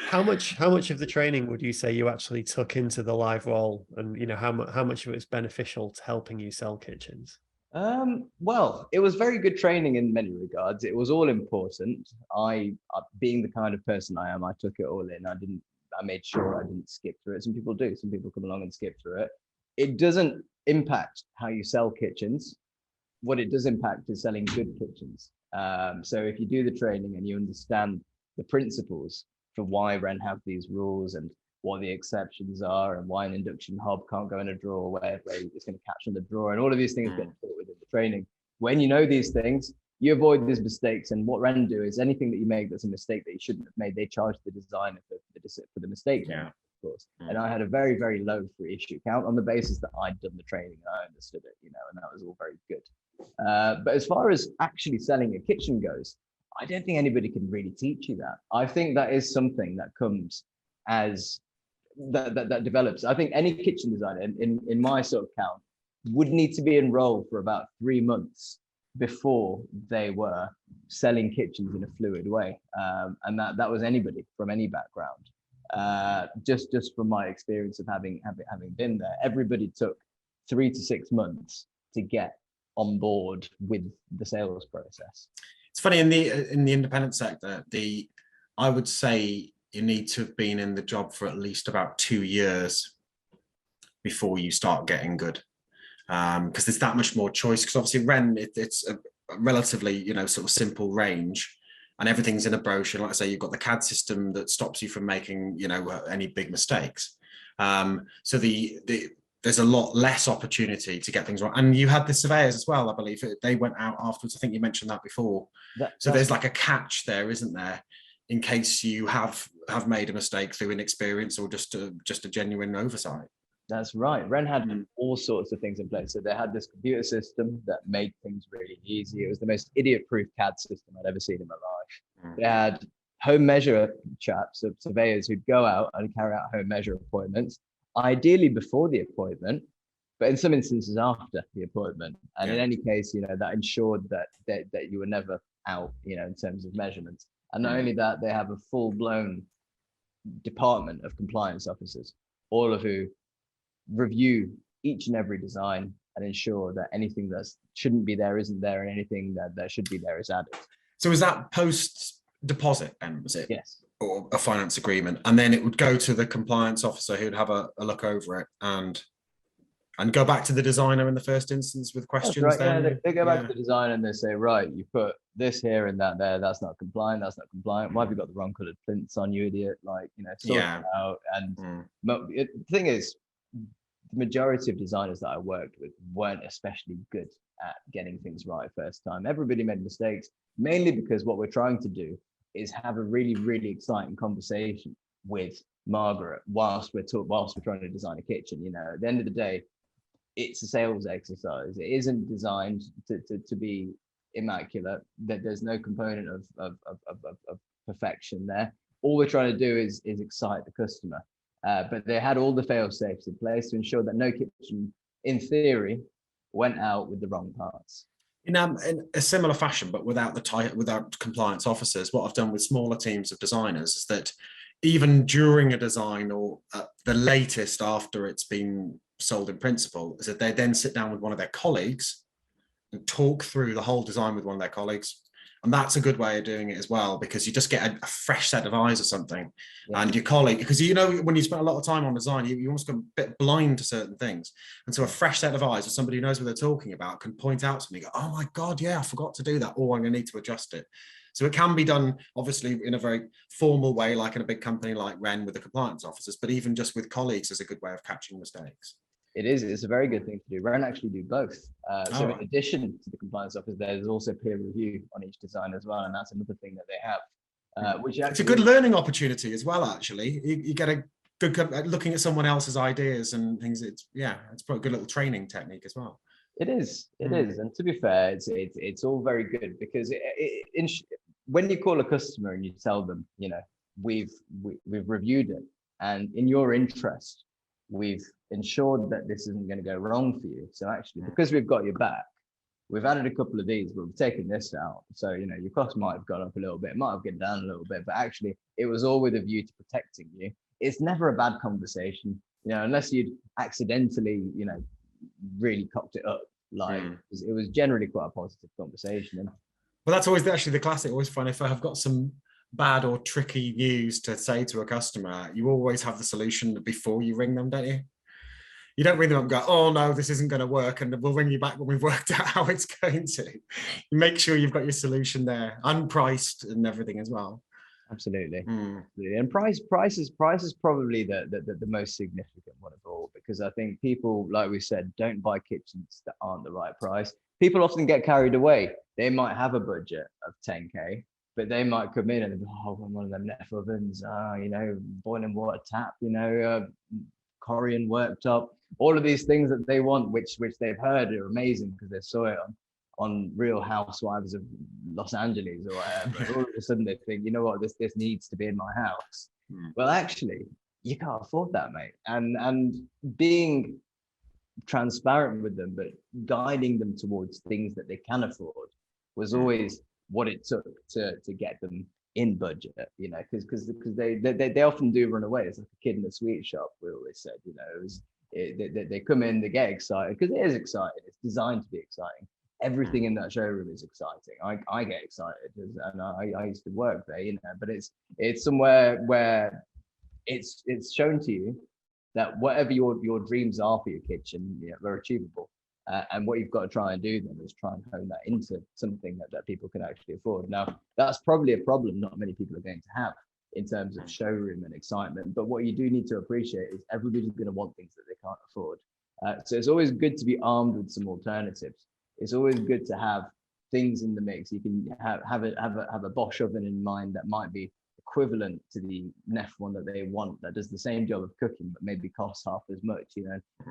How much of the training would you say you actually took into the live role, and you know how much of it was beneficial to helping you sell kitchens? Well, it was very good training in many regards. It was all important. I being the kind of person I am, I took it all in. I made sure I didn't skip through it. Some people do. Some people come along and skip through it. It doesn't impact how you sell kitchens. What it does impact is selling good kitchens. So if you do the training and you understand the principles for why Wren have these rules and what the exceptions are and why an induction hob can't go in a drawer where it's going to catch on the drawer, and all of these things get taught within the training. When you know these things, you avoid these mistakes. And what Wren do is anything that you make that's a mistake that you shouldn't have made, they charge the designer for the mistake. Yeah. Of course. And I had a very, very low free issue count on the basis that I'd done the training and I understood it, you know, and that was all very good. But as far as actually selling a kitchen goes, I don't think anybody can really teach you that. I think that is something that comes as that develops. I think any kitchen designer in my sort of count would need to be enrolled for about 3 months before they were selling kitchens in a fluid way. And that was anybody from any background. Just from my experience of having been there, everybody took 3 to 6 months to get on board with the sales process. It's funny, in the independent sector, I would say you need to have been in the job for at least about 2 years before you start getting good, because there's that much more choice. Because obviously Wren, it's a relatively, you know, sort of simple range, and everything's in a brochure. Like I say, you've got the CAD system that stops you from making, you know, any big mistakes. So there's a lot less opportunity to get things right. And you had the surveyors as well, I believe. They went out afterwards. I think you mentioned that before. So there's like a catch there, isn't there? In case you have made a mistake through inexperience or just a genuine oversight. That's right. Wren had all sorts of things in place. So they had this computer system that made things really easy. It was the most idiot-proof CAD system I'd ever seen in my life. They had home measure chaps, of surveyors who'd go out and carry out home measure appointments, ideally before the appointment, but in some instances after the appointment. And in any case, that ensured that you were never out, in terms of measurements. And not only that, they have a full-blown department of compliance officers, all of who review each and every design and ensure that anything that shouldn't be there isn't there, and anything that should be there is added. So is that post deposit then, was it? Yes. Or a finance agreement, and then it would go to the compliance officer who'd have a look over it and go back to the designer in the first instance with questions. Right. Then They go back to the designer and they say, right, you put this here and that there, that's not compliant, why have you got the wrong colored plinths on, you idiot? Sort it out. And the thing is, the majority of designers that I worked with weren't especially good at getting things right first time. Everybody made mistakes, mainly because what we're trying to do is have a really, really exciting conversation with Margaret whilst we're trying to design a kitchen. At the end of the day, it's a sales exercise. It isn't designed to be immaculate. That there's no component of perfection there. All we're trying to do is excite the customer. But they had all the fail safes in place to ensure that no kitchen, in theory, went out with the wrong parts. In a similar fashion, but without compliance officers, what I've done with smaller teams of designers is that even during a design or the latest after it's been sold in principle, is that they then sit down with one of their colleagues and talk through the whole design with one of their colleagues. And that's a good way of doing it as well, because you just get a fresh set of eyes or something. And your colleague, because when you spend a lot of time on design, you almost go a bit blind to certain things. And so a fresh set of eyes or somebody who knows what they're talking about can point out something, go, oh my God, yeah, I forgot to do that. Or I'm going to need to adjust it. So it can be done, obviously, in a very formal way, like in a big company like Wren with the compliance officers, but even just with colleagues is a good way of catching mistakes. It's a very good thing to do. Wren actually do both. In addition to the compliance officer, there's also peer review on each design as well, and that's another thing that they have. It's a good learning opportunity as well. Actually, you get a good looking at someone else's ideas and things. It's probably a good little training technique as well. It is, and to be fair, it's all very good, because when you call a customer and you tell them, we've reviewed it, and in your interest, we've ensured that this isn't going to go wrong for you. So actually, because we've got your back, we've added a couple of these, but we've taken this out. So, your cost might have gone up a little bit, might have gone down a little bit, but actually it was all with a view to protecting you. It's never a bad conversation, unless you'd accidentally, really cocked it up. It was generally quite a positive conversation. Well, that's always actually the classic. Always fun if I have got some bad or tricky news to say to a customer, you always have the solution before you ring them, don't you? You don't ring them up and go, oh no, this isn't going to work, and we'll ring you back when we've worked out how it's going to. You make sure you've got your solution there, unpriced and everything as well. Absolutely. And price is probably the most significant one of all, because I think people, like we said, don't buy kitchens that aren't the right price. People often get carried away. They might have a budget of 10k, but they might come in and go, oh, one of them Neff ovens, boiling water tap, Korean worktop, all of these things that they want, which they've heard are amazing because they saw it on Real Housewives of Los Angeles or whatever. All of a sudden they think, you know what, this needs to be in my house. Well, actually, you can't afford that, mate. And being transparent with them, but guiding them towards things that they can afford was always what it took to get them in budget, because they often do run away. It's like a kid in a sweet shop, we always said, they come in, they get excited, because it is exciting. It's designed to be exciting. Everything in that showroom is exciting. I get excited, and I used to work there, but it's somewhere where it's shown to you that whatever your dreams are for your kitchen, they're achievable. And what you've got to try and do then is try and hone that into something that people can actually afford. Now, that's probably a problem not many people are going to have in terms of showroom and excitement. But what you do need to appreciate is everybody's going to want things that they can't afford. So it's always good to be armed with some alternatives. It's always good to have things in the mix. You can have a Bosch oven in mind that might be equivalent to the Neff one that they want, that does the same job of cooking but maybe costs half as much.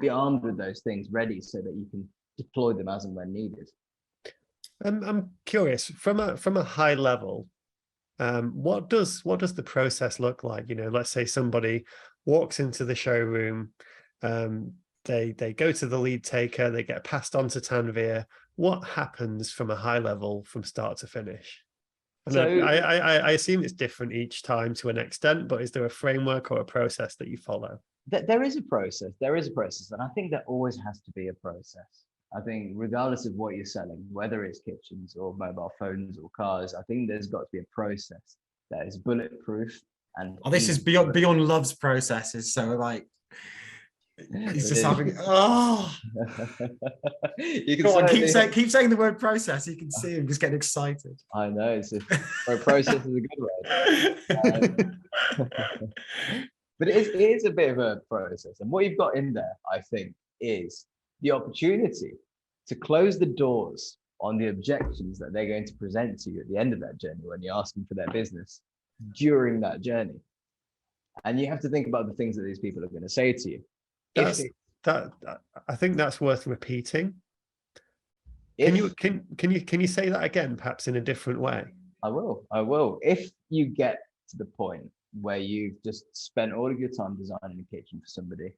Be armed with those things ready so that you can deploy them as and when needed. I'm curious, from a high level, what does the process look like? Let's say somebody walks into the showroom, they go to the lead taker, they get passed on to Tanvir. What happens from a high level from start to finish? And so, I assume it's different each time to an extent, but is there a framework or a process that you follow? There is a process. And I think there always has to be a process. I think regardless of what you're selling, whether it's kitchens or mobile phones or cars, I think there's got to be a process that is bulletproof. And this is beyond Love's processes. So like, he's just having you can go on, keep saying the word process. You can see him just getting excited. I know, process is a good word. But it is a bit of a process, and what you've got in there, I think, is the opportunity to close the doors on the objections that they're going to present to you at the end of that journey when you ask them for their business during that journey. And you have to think about the things that these people are going to say to you. I think that's worth repeating. Can you say that again, perhaps in a different way? I will. If you get to the point where you've just spent all of your time designing a kitchen for somebody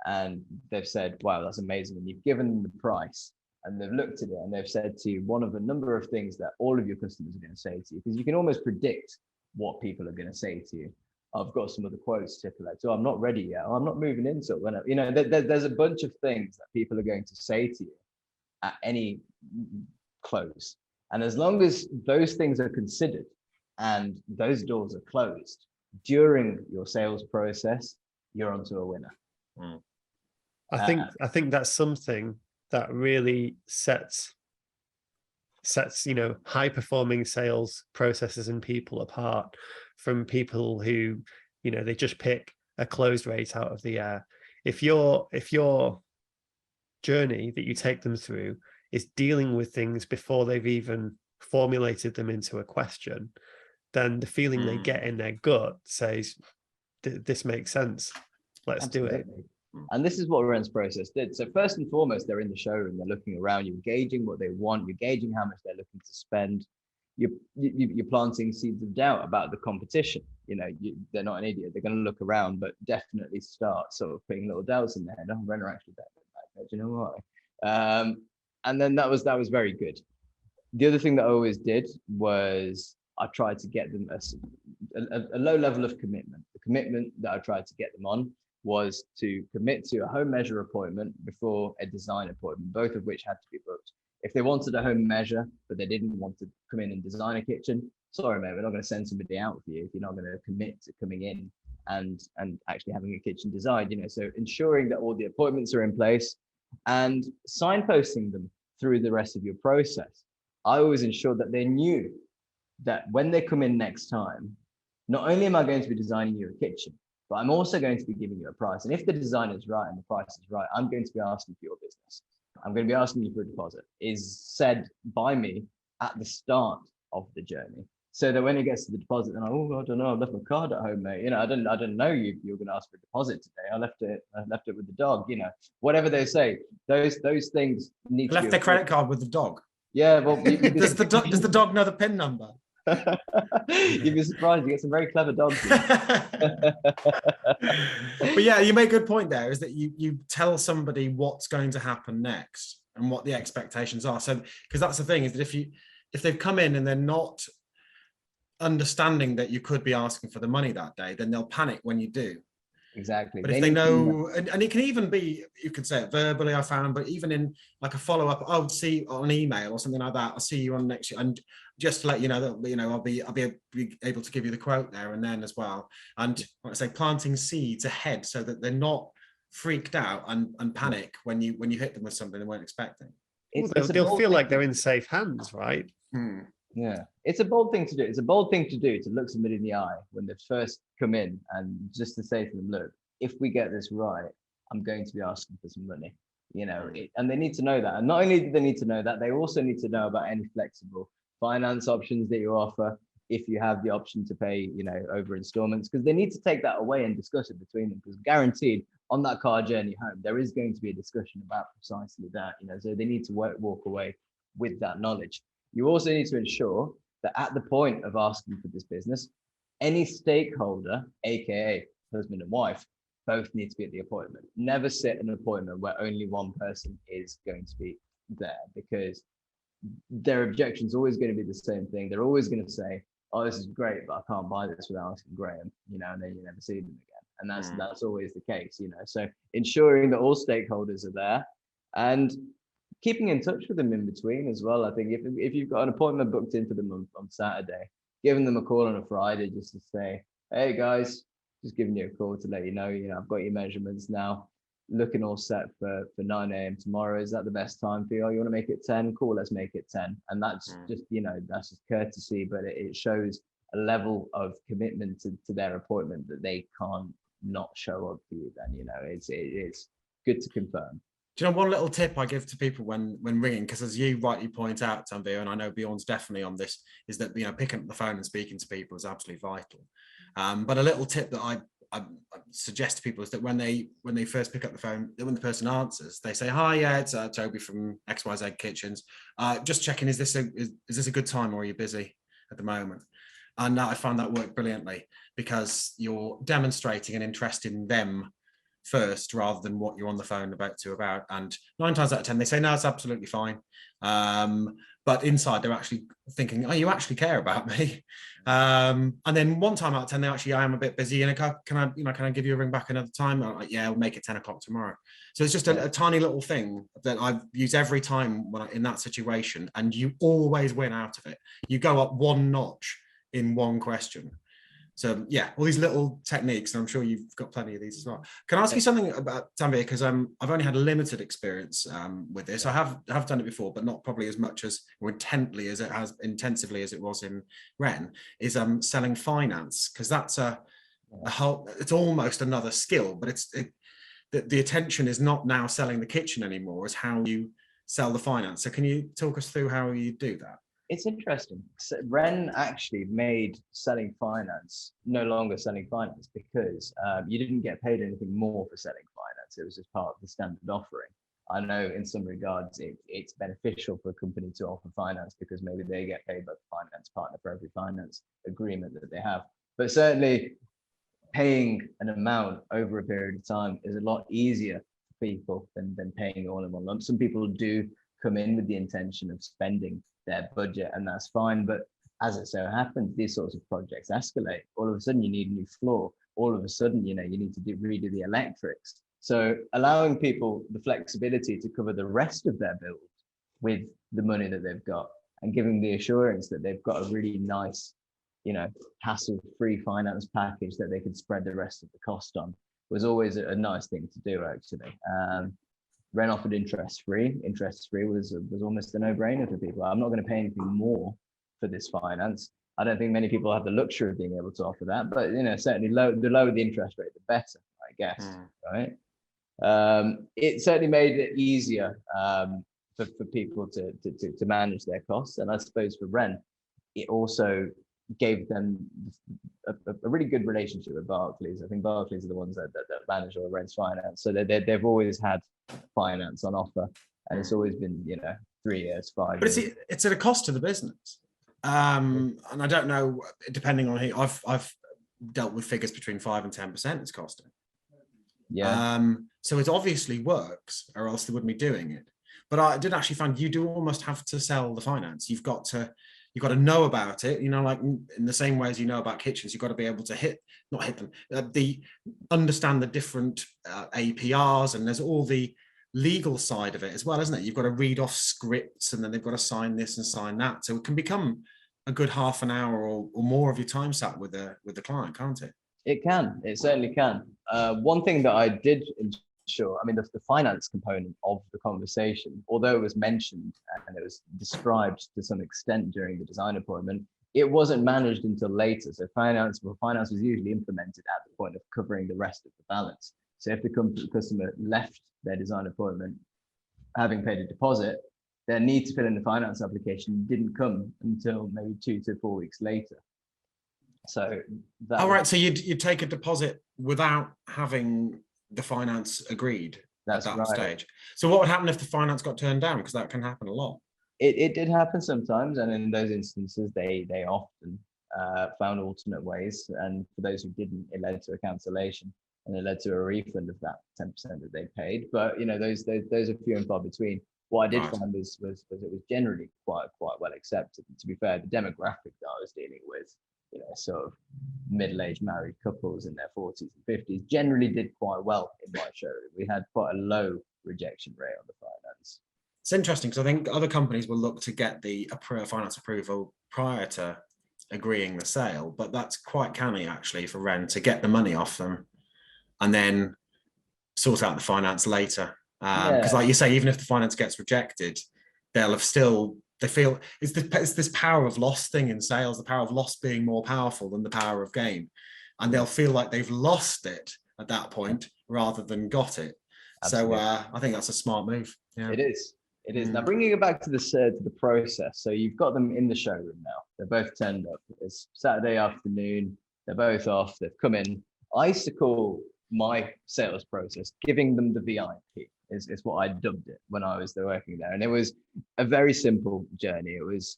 and they've said, wow, that's amazing, and you've given them the price and they've looked at it and they've said to you one of a number of things that all of your customers are going to say to you, because you can almost predict what people are going to say to you. I've got some other quotes to collect. Oh, I'm not ready yet. Oh, I'm not moving into it. There's a bunch of things that people are going to say to you at any close. And as long as those things are considered and those doors are closed during your sales process, you're onto a winner. I think that's something that really sets high performing sales processes and people apart from people who they just pick a close rate out of the air. If your journey that you take them through is dealing with things before they've even formulated them into a question, then the feeling they get in their gut says, this makes sense, let's Absolutely. Do it. And this is what Wren's process did. So first and foremost, they're in the showroom, they're looking around, you're gauging what they want, you're gauging how much they're looking to spend. You're planting seeds of doubt about the competition. They're not an idiot. They're going to look around, but definitely start sort of putting little doubts in their head. Oh, Wren are actually better than that. Do you know why? And then that was very good. The other thing that I always did was I tried to get them a low level of commitment. The commitment that I tried to get them on was to commit to a home measure appointment before a design appointment, both of which had to be booked. If they wanted a home measure, but they didn't want to come in and design a kitchen, sorry, mate, we're not going to send somebody out for you if you're not going to commit to coming in and actually having a kitchen designed. So ensuring that all the appointments are in place and signposting them through the rest of your process. I always ensured that they knew that when they come in next time, not only am I going to be designing you a kitchen, but I'm also going to be giving you a price. And if the design is right and the price is right, I'm going to be asking for your business. I'm going to be asking you for a deposit, is said by me at the start of the journey. So that when it gets to the deposit, then I don't know, I've left my card at home, mate. I didn't know you were going to ask for a deposit today. I left it with the dog. Whatever they say, those things need to be left their credit card with the dog. Yeah, well, does the dog know the PIN number? You'd be surprised. You get some very clever dogs. But yeah, you make a good point there, is that you tell somebody what's going to happen next and what the expectations are. So, because that's the thing, is that if they've come in and they're not understanding that you could be asking for the money that day, then they'll panic when you do. Exactly. But if they know, and it can even be, you can say it verbally, I found, but even in like a follow-up, I would see on email or something like that, I'll see you on next year, and just to let you know that, I'll be able to give you the quote there and then as well. And like I say, planting seeds ahead so that they're not freaked out and panic when you hit them with something they weren't expecting. They'll feel like they're in safe hands, right? Yeah, it's a bold thing to do. It's a bold thing to do, to look somebody in the eye when they first come in and just to say to them, look, if we get this right, I'm going to be asking for some money. And they need to know that. And not only do they need to know that, they also need to know about any flexible finance options that you offer, if you have the option to pay, over installments, because they need to take that away and discuss it between them, because guaranteed on that car journey home, there is going to be a discussion about precisely that, so they need to walk away with that knowledge. You also need to ensure that at the point of asking for this business, any stakeholder, AKA husband and wife, both need to be at the appointment. Never set an appointment where only one person is going to be there, because their objection's always going to be the same thing. They're always going to say, oh, this is great, but I can't buy this without asking Graham, and then you never see them again. And that's always the case, So ensuring that all stakeholders are there and keeping in touch with them in between as well. I think if you've got an appointment booked in for them on Saturday, giving them a call on a Friday just to say, hey guys, just giving you a call to let you know, I've got your measurements now, looking all set for 9 a.m. tomorrow. Is that the best time for you? Oh, you want to make it 10? Cool, let's make it 10. And that's just, that's just courtesy, but it shows a level of commitment to their appointment that they can't not show up for you then, it's good to confirm. Do you know one little tip I give to people when ringing, because as you rightly point out, Tanvir, and I know Bjorn's definitely on this, is that picking up the phone and speaking to people is absolutely vital. But a little tip that I suggest to people is that when they first pick up the phone, when the person answers, they say, hi, yeah, it's Toby from XYZ Kitchens. Just checking, is this a good time, or are you busy at the moment? And I found that worked brilliantly, because you're demonstrating an interest in them first rather than what you're on the phone about. And 9 times out of 10 they say, no, it's absolutely fine, but inside they're actually thinking, oh, you actually care about me. And then 1 time out of 10 I am a bit busy, and can I give you a ring back another time? I'm like, yeah, we'll make it 10 o'clock tomorrow. So it's just a tiny little thing that I use every time when in that situation, and you always win out of it. You go up 1 notch in 1 question. So yeah, all these little techniques, and I'm sure you've got plenty of these as well. Can I ask you something about Tanvir, because I've only had a limited experience with this. I have done it before, but not probably as much as, or intensively as it was in Wren, is selling finance, because that's a whole, it's almost another skill, but the attention is not now selling the kitchen anymore, it's how you sell the finance. So can you talk us through how you do that? It's interesting. Wren actually made selling finance no longer selling finance, because you didn't get paid anything more for selling finance. It was just part of the standard offering. I know in some regards it's beneficial for a company to offer finance, because maybe they get paid by the finance partner for every finance agreement that they have. But certainly paying an amount over a period of time is a lot easier for people than paying all in one lump. Some people do come in with the intention of spending their budget, and that's fine, but as it so happens, these sorts of projects escalate. All of a sudden you need a new floor, all of a sudden you need to redo the electrics. So allowing people the flexibility to cover the rest of their build with the money that they've got, and giving the assurance that they've got a really nice hassle-free finance package that they can spread the rest of the cost on, was always a nice thing to do, actually. Wren offered interest-free. Interest-free was almost a no-brainer for people. I'm not going to pay anything more for this finance. I don't think many people have the luxury of being able to offer that, but certainly the lower the interest rate, the better, I guess. Right? It certainly made it easier for people to manage their costs, and I suppose for Wren, it also gave them a really good relationship with Barclays. I think Barclays are the ones that manage all Wren's finance, so they've always had finance on offer, and it's always been 3 years, 5 but years. It's at a cost to the business, and I don't know, depending on who. I've dealt with figures between 5 and 10% it's costing. So it obviously works, or else they wouldn't be doing it. But I did actually find you do almost have to sell the finance. You've got to know about it, like in the same way as you know about kitchens. You've got to be able to understand the different APRs, and there's all the legal side of it as well, isn't it? You've got to read off scripts, and then they've got to sign this and sign that. So it can become a good half an hour or more of your time sat with the client, can't it? It certainly can. One thing that I did ensure, the finance component of the conversation, although it was mentioned and it was described to some extent during the design appointment, it wasn't managed until later. So finance was usually implemented at the point of covering the rest of the balance. So if the customer left their design appointment having paid a deposit, their need to fill in the finance application didn't come until maybe 2 to 4 weeks later. So that right. So you'd take a deposit without having the finance agreed at that stage. So what would happen if the finance got turned down? Because that can happen a lot. It did happen sometimes, and in those instances, they often found alternate ways. And for those who didn't, it led to a cancellation, and it led to a refund of that 10% that they paid. But those are few and far between. What I did find was it was generally quite well accepted. And to be fair, the demographic that I was dealing with, sort of middle-aged married couples in their 40s and 50s, generally did quite well in my showroom. We had quite a low rejection rate on the finance. It's interesting because I think other companies will look to get the finance approval prior to agreeing the sale, but that's quite canny actually for Wren to get the money off them and then sort out the finance later. Because like you say, even if the finance gets rejected, they'll have still, they feel it's this power of loss thing in sales, the power of loss being more powerful than the power of gain. And they'll feel like they've lost it at that point rather than got it. Absolutely. So I think that's a smart move. Yeah. It is. Now bringing it back to the process. So you've got them in the showroom now. They're both turned up. It's Saturday afternoon. They're both off. They've come in. I used to call my sales process giving them the VIP. Is what I dubbed it when I was there working there. And it was a very simple journey. It was,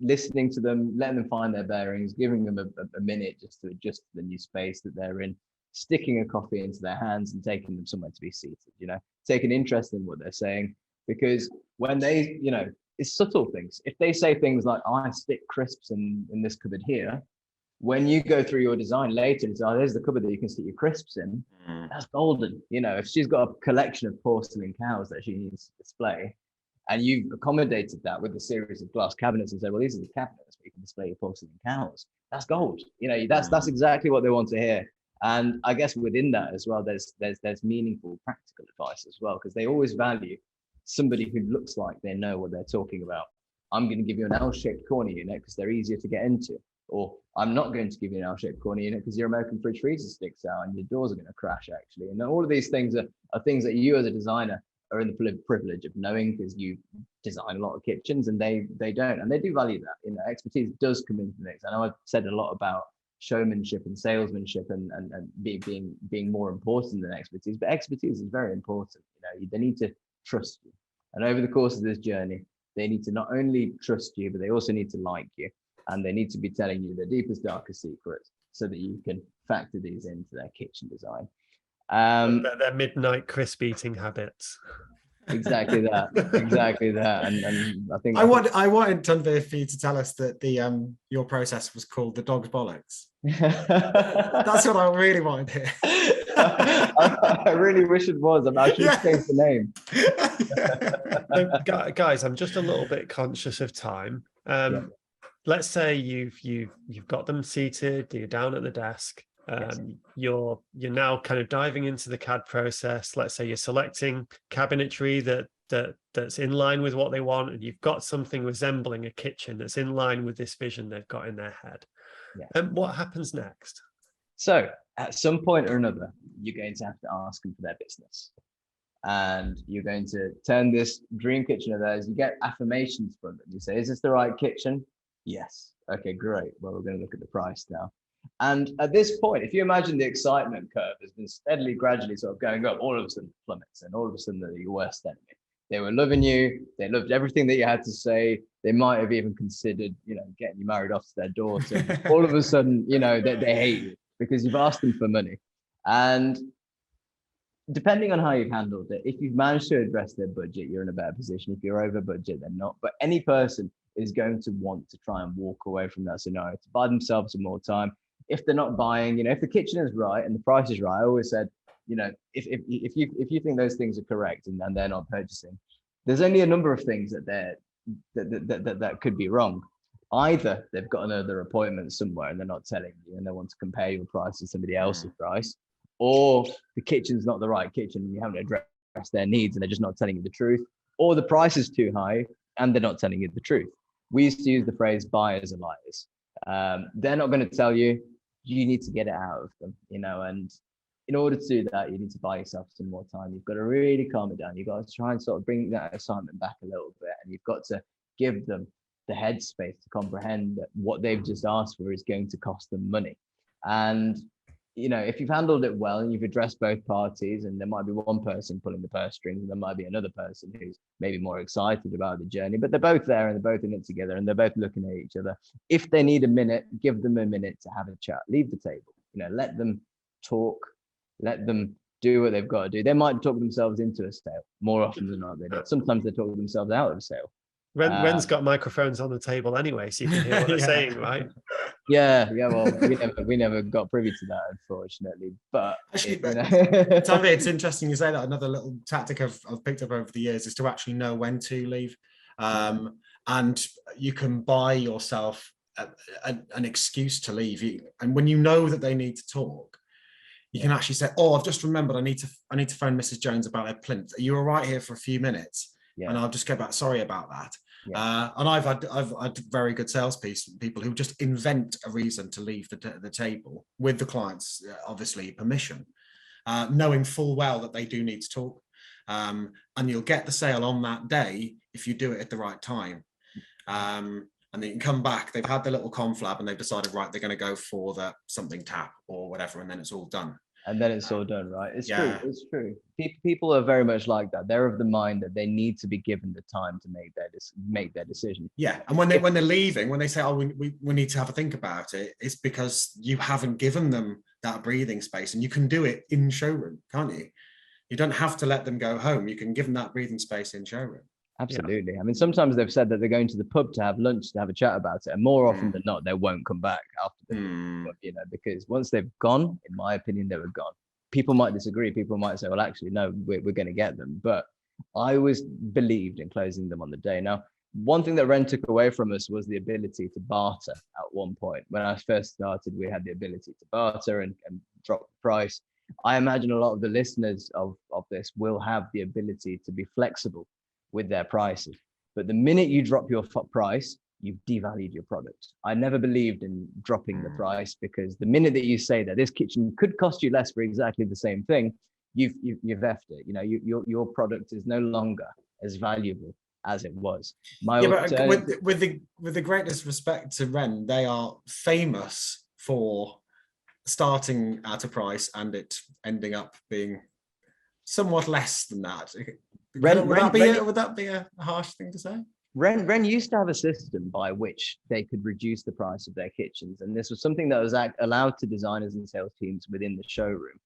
listening to them, letting them find their bearings, giving them a minute just to adjust to the new space that they're in, sticking a coffee into their hands and taking them somewhere to be seated, take an interest in what they're saying. Because when they, it's subtle things. If they say things like, I stick crisps in this cupboard here, when you go through your design later and say, oh, there's the cupboard that you can stick your crisps in, that's golden. If she's got a collection of porcelain cows that she needs to display, and you've accommodated that with a series of glass cabinets and said, well, these are the cabinets where you can display your porcelain cows, that's gold. That's exactly what they want to hear. And I guess within that as well, there's meaningful practical advice as well, because they always value somebody who looks like they know what they're talking about. I'm going to give you an L-shaped corner unit because they're easier to get into. Or I'm not going to give you an L-shaped corner unit because your American fridge freezer sticks out and your doors are going to crash actually. And all of these things are things that you as a designer are in the privilege of knowing because you design a lot of kitchens and they don't. And they do value that. Expertise does come into the mix. I know I've said a lot about showmanship and salesmanship and being more important than expertise, but expertise is very important. They need to trust you. And over the course of this journey, they need to not only trust you, but they also need to like you. And they need to be telling you their deepest, darkest secrets so that you can factor these into their kitchen design. Their midnight crisp eating habits. Exactly that. And I think I wanted Tanvir for you to tell us that your process was called the dog's bollocks. That's what I really wanted to hear. I really wish it was. I should have changed the name. Guys, I'm just a little bit conscious of time. Let's say you've got them seated, you're down at the desk, you're now kind of diving into the CAD process. Let's say you're selecting cabinetry that's in line with what they want, and you've got something resembling a kitchen that's in line with this vision they've got in their head. And what happens next? So at some point or another, you're going to have to ask them for their business. And you're going to turn this dream kitchen of theirs, you get affirmations from them. You say, is this the right kitchen? Yes. Okay, great. Well, we're going to look at the price now. And at this point, if you imagine the excitement curve has been steadily, gradually sort of going up, all of a sudden it plummets, and all of a sudden they're your worst enemy. They were loving you. They loved everything that you had to say. They might have even considered, getting you married off to their daughter. All of a sudden, they hate you because you've asked them for money. And depending on how you've handled it, if you've managed to address their budget, you're in a better position. If you're over budget, they're not. But any person is going to want to try and walk away from that scenario to buy themselves some more time. If they're not buying, if the kitchen is right and the price is right, I always said, if you think those things are correct and they're not purchasing, there's only a number of things that could be wrong. Either they've got another appointment somewhere and they're not telling you and they want to compare your price to somebody else's price, or the kitchen's not the right kitchen and you haven't addressed their needs and they're just not telling you the truth, or the price is too high and they're not telling you the truth. We used to use the phrase buyers are liars. They're not going to tell you. You need to get it out of them, and in order to do that, you need to buy yourself some more time. You've got to really calm it down. You've got to try and sort of bring that excitement back a little bit, and you've got to give them the headspace to comprehend that what they've just asked for is going to cost them money. And if you've handled it well and you've addressed both parties, and there might be one person pulling the purse strings and there might be another person who's maybe more excited about the journey, but they're both there and they're both in it together and they're both looking at each other. If they need a minute, give them a minute to have a chat. Leave the table. Let them talk. Let them do what they've got to do. They might talk themselves into a sale. More often than not, they do. Sometimes they talk themselves out of a sale. Ren's got microphones on the table anyway, so you can hear what they're saying, right? Yeah. Well, we never got privy to that, unfortunately. But actually, Tanvir, it's interesting you say that. Another little tactic I've picked up over the years is to actually know when to leave, and you can buy yourself an excuse to leave. And when you know that they need to talk, you can actually say, "Oh, I've just remembered. I need to phone Mrs. Jones about their plinth. Are you all right here for a few minutes?" Yeah. And I'll just go back. Sorry about that. Yeah. And I've had very good salespeople who just invent a reason to leave the table with the client's obviously permission, knowing full well that they do need to talk. And you'll get the sale on that day if you do it at the right time. And then you can come back. They've had the little conflab and they've decided, right, they're going to go for the something tap or whatever, and then it's all done. And then it's all done, right? It's true. It's true. People are very much like that. They're of the mind that they need to be given the time to make their decision. Yeah, and when they're leaving, when they say, "Oh, we need to have a think about it," it's because you haven't given them that breathing space, and you can do it in showroom, can't you? You don't have to let them go home. You can give them that breathing space in showroom. Absolutely. Yeah. I mean, sometimes they've said that they're going to the pub to have lunch, to have a chat about it, and more often than not, they won't come back after the because once they've gone, in my opinion, they were gone. People might disagree. People might say, well, actually, no, we're going to get them. But I always believed in closing them on the day. Now, one thing that Wren took away from us was the ability to barter at one point. When I first started, we had the ability to barter and drop the price. I imagine a lot of the listeners of this will have the ability to be flexible with their prices. But the minute you drop your price, you've devalued your product. I never believed in dropping the price, because the minute that you say that this kitchen could cost you less for exactly the same thing, you've effed it. Your product is no longer as valuable as it was. But with the greatest respect to Wren, they are famous for starting at a price and it ending up being somewhat less than that. Would that be a harsh thing to say? Wren used to have a system by which they could reduce the price of their kitchens, and this was something that was allowed to designers and sales teams within the showroom.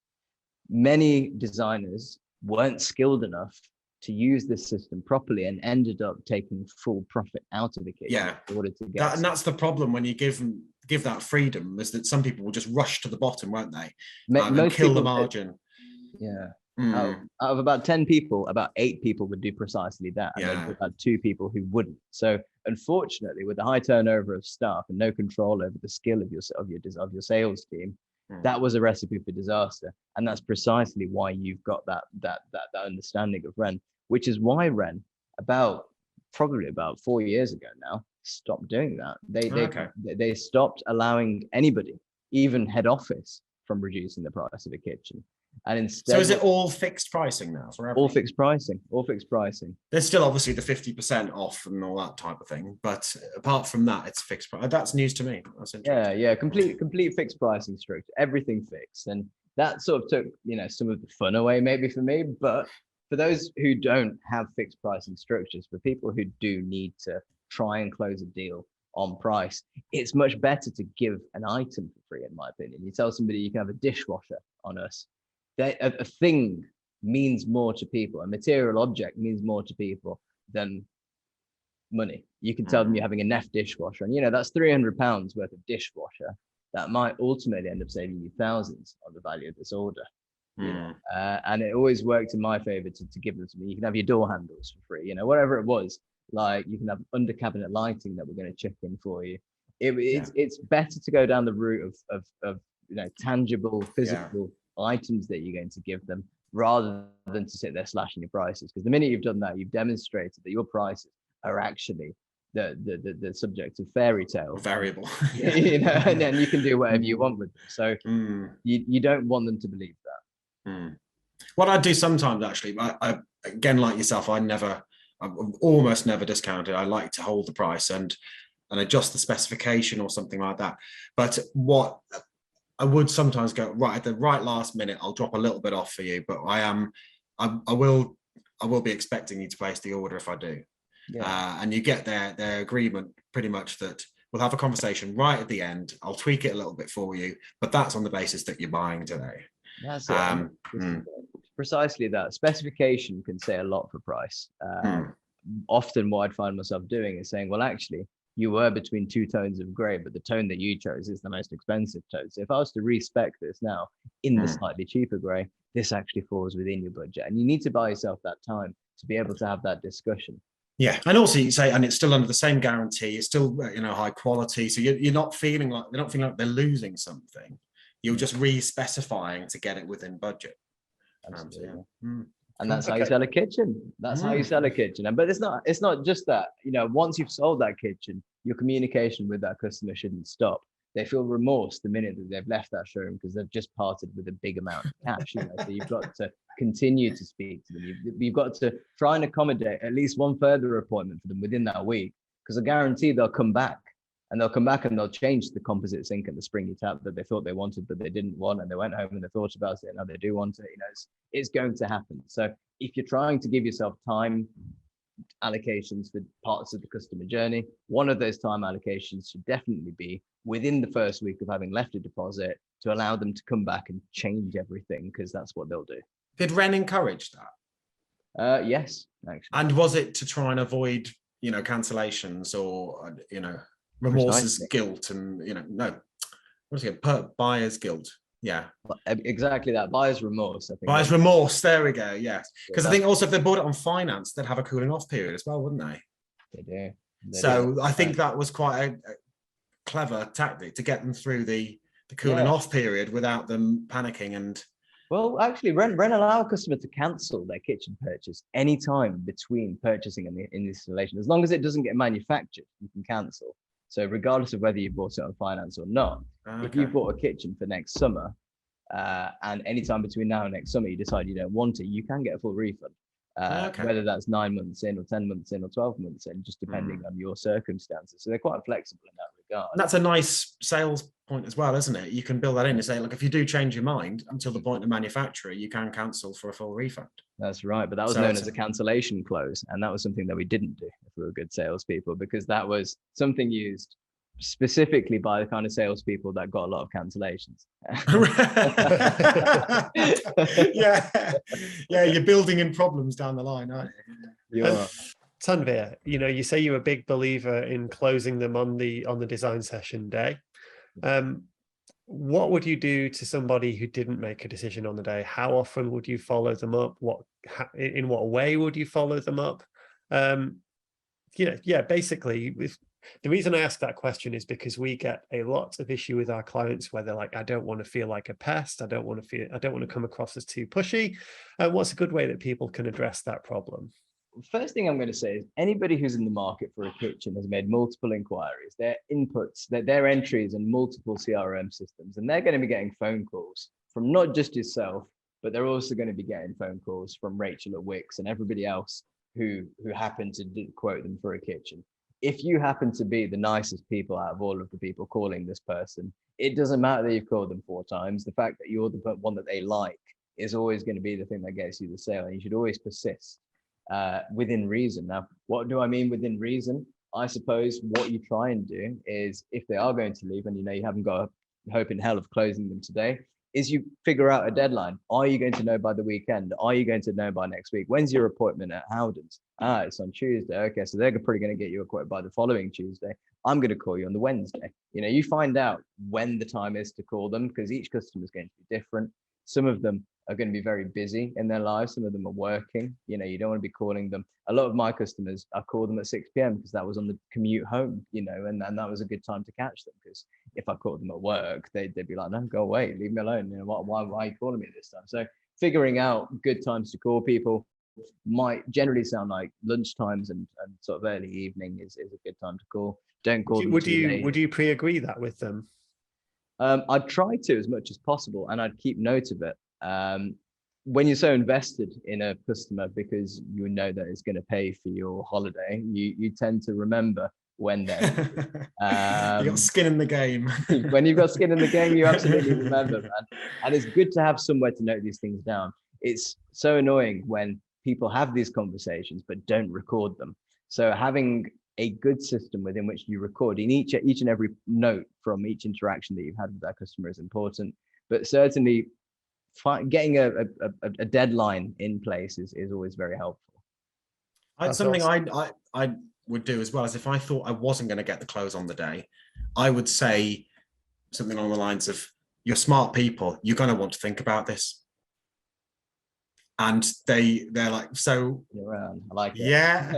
Many designers weren't skilled enough to use this system properly and ended up taking full profit out of the kitchen in order to get and that's the problem when you give that freedom, is that some people will just rush to the bottom, won't they? And kill the margin. Out of about 10 people, about 8 people would do precisely that, and then about 2 people who wouldn't. So unfortunately, with the high turnover of staff and no control over the skill of your sales team, that was a recipe for disaster. And that's precisely why you've got that understanding of Wren, which is why Wren, probably about 4 years ago now, stopped doing that. They stopped allowing anybody, even head office, from reducing the price of a kitchen. And instead, so is it all fixed pricing now for everything? All fixed pricing. There's still obviously the 50% off and all that type of thing, but apart from that, it's fixed price. That's news to me. That's interesting. Yeah, complete fixed pricing structure, everything fixed, and that sort of took some of the fun away maybe for me. But for those who don't have fixed pricing structures, for people who do need to try and close a deal on price, it's much better to give an item for free, in my opinion. You tell somebody you can have a dishwasher on us. A thing means more to people. A material object means more to people than money. You can tell them you're having a Neff dishwasher, and that's £300 worth of dishwasher that might ultimately end up saving you thousands on the value of this order. And it always worked in my favor to give them something. You can have your door handles for free, whatever it was. Like you can have under cabinet lighting that we're going to check in for you. It's better to go down the route of tangible, physical items that you're going to give them, rather than to sit there slashing your prices. Because the minute you've done that, you've demonstrated that your prices are actually the subject of fairy tale variable. and then you can do whatever you want with them. So you don't want them to believe that. What I do sometimes, actually, I again, like yourself, I've almost never discounted. I like to hold the price and adjust the specification or something like that. But what I would sometimes go, right at the right last minute, I'll drop a little bit off for you, but I will be expecting you to place the order if I do. Yeah. And you get their agreement pretty much that we'll have a conversation right at the end. I'll tweak it a little bit for you, but that's on the basis that you're buying today. That's it. Precisely that. Specification can say a lot for price. Often what I'd find myself doing is saying, well, actually, you were between two tones of grey, but the tone that you chose is the most expensive tone. So if I was to respec this now in the slightly cheaper grey, this actually falls within your budget. And you need to buy yourself that time to be able to have that discussion. Yeah, and also you say, and it's still under the same guarantee. It's still, high quality. So you're not feeling like they're losing something. You're just re-specifying to get it within budget. Absolutely. And that's how you sell a kitchen. That's how you sell a kitchen. But it's not just that. Once you've sold that kitchen, your communication with that customer shouldn't stop. They feel remorse the minute that they've left that showroom because they've just parted with a big amount of cash. So you've got to continue to speak to them. You've got to try and accommodate at least one further appointment for them within that week, because I guarantee they'll come back. And they'll come back and they'll change the composite sink and the springy tap that they thought they wanted, but they didn't want. And they went home and they thought about it. And now they do want it. It's going to happen. So if you're trying to give yourself time allocations for parts of the customer journey, one of those time allocations should definitely be within the first week of having left a deposit to allow them to come back and change everything, because that's what they'll do. Did Wren encourage that? Yes, actually. And was it to try and avoid, cancellations or, remorse is guilt, and buyer's guilt? Yeah, exactly that. Buyer's remorse. I think buyer's remorse. There we go. Yes, because I think also if they bought it on finance, they'd have a cooling off period as well, wouldn't they? They do. So I think that was quite a clever tactic to get them through the cooling off period without them panicking. And well, actually, Wren allow a customer to cancel their kitchen purchase anytime between purchasing and the installation, as long as it doesn't get manufactured. You can cancel. So regardless of whether you bought it on finance or not, if you bought a kitchen for next summer, and anytime between now and next summer you decide you don't want it, you can get a full refund. Whether that's 9 months in or 10 months in or 12 months in, just depending on your circumstances. So they're quite flexible in that regard. And that's a nice sales point as well, isn't it? You can build that in and say, look, if you do change your mind until the point of manufacturer, you can cancel for a full refund. That's right. But that was known as a cancellation clause. And that was something that we didn't do if we were good salespeople, because that was something used specifically by the kind of salespeople that got a lot of cancellations. yeah, you're building in problems down the line, aren't you? You are. Tanvir, you say you're a big believer in closing them on the design session day. What would you do to somebody who didn't make a decision on the day? How often would you follow them up? In what way would you follow them up? Basically, the reason I ask that question is because we get a lot of issue with our clients where they're like, I don't want to feel like a pest. I don't want to come across as too pushy. What's a good way that people can address that problem? First thing I'm going to say is anybody who's in the market for a kitchen has made multiple inquiries, their inputs, their entries and multiple CRM systems, and they're going to be getting phone calls from not just yourself, but they're also going to be getting phone calls from Rachel at Wix and everybody else who happened to quote them for a kitchen. If you happen to be the nicest people out of all of the people calling this person, it doesn't matter that you've called them 4 times. The fact that you're the one that they like is always going to be the thing that gets you the sale, and you should always persist within reason. Now, what do I mean within reason? I suppose what you try and do is, if they are going to leave and you haven't got a hope in hell of closing them today, is you figure out a deadline. Are you going to know by the weekend? Are you going to know by next week? When's your appointment at Howden's? It's on Tuesday. Okay, so they're probably going to get you a quote by the following Tuesday. I'm going to call you on the Wednesday. You find out when the time is to call them, because each customer is going to be different. Some of them are going to be very busy in their lives. Some of them are working. You don't want to be calling them. A lot of my customers, I call them at 6 p.m. because that was on the commute home, and that was a good time to catch them, because if I called them at work, they'd be like, no, go away, leave me alone. Why are you calling me this time? So figuring out good times to call people might generally sound like lunch times and sort of early evening is a good time to call. Don't call them too late. Would you pre-agree that with them? I'd try to as much as possible, and I'd keep note of it. when you're so invested in a customer because you know that it's going to pay for your holiday, you tend to remember when they're you got skin in the game. when you've got skin in the game, you absolutely remember, man. And it's good to have somewhere to note these things down. It's so annoying when people have these conversations but don't record them. So having a good system within which you record in each and every note from each interaction that you've had with that customer is important. But certainly getting a deadline in place is always very helpful. Something awesome. I would do as well is if I thought I wasn't going to get the close on the day, I would say something along the lines of, you're smart people, you're going to want to think about this. And they're like, so you're around. I like it. Yeah.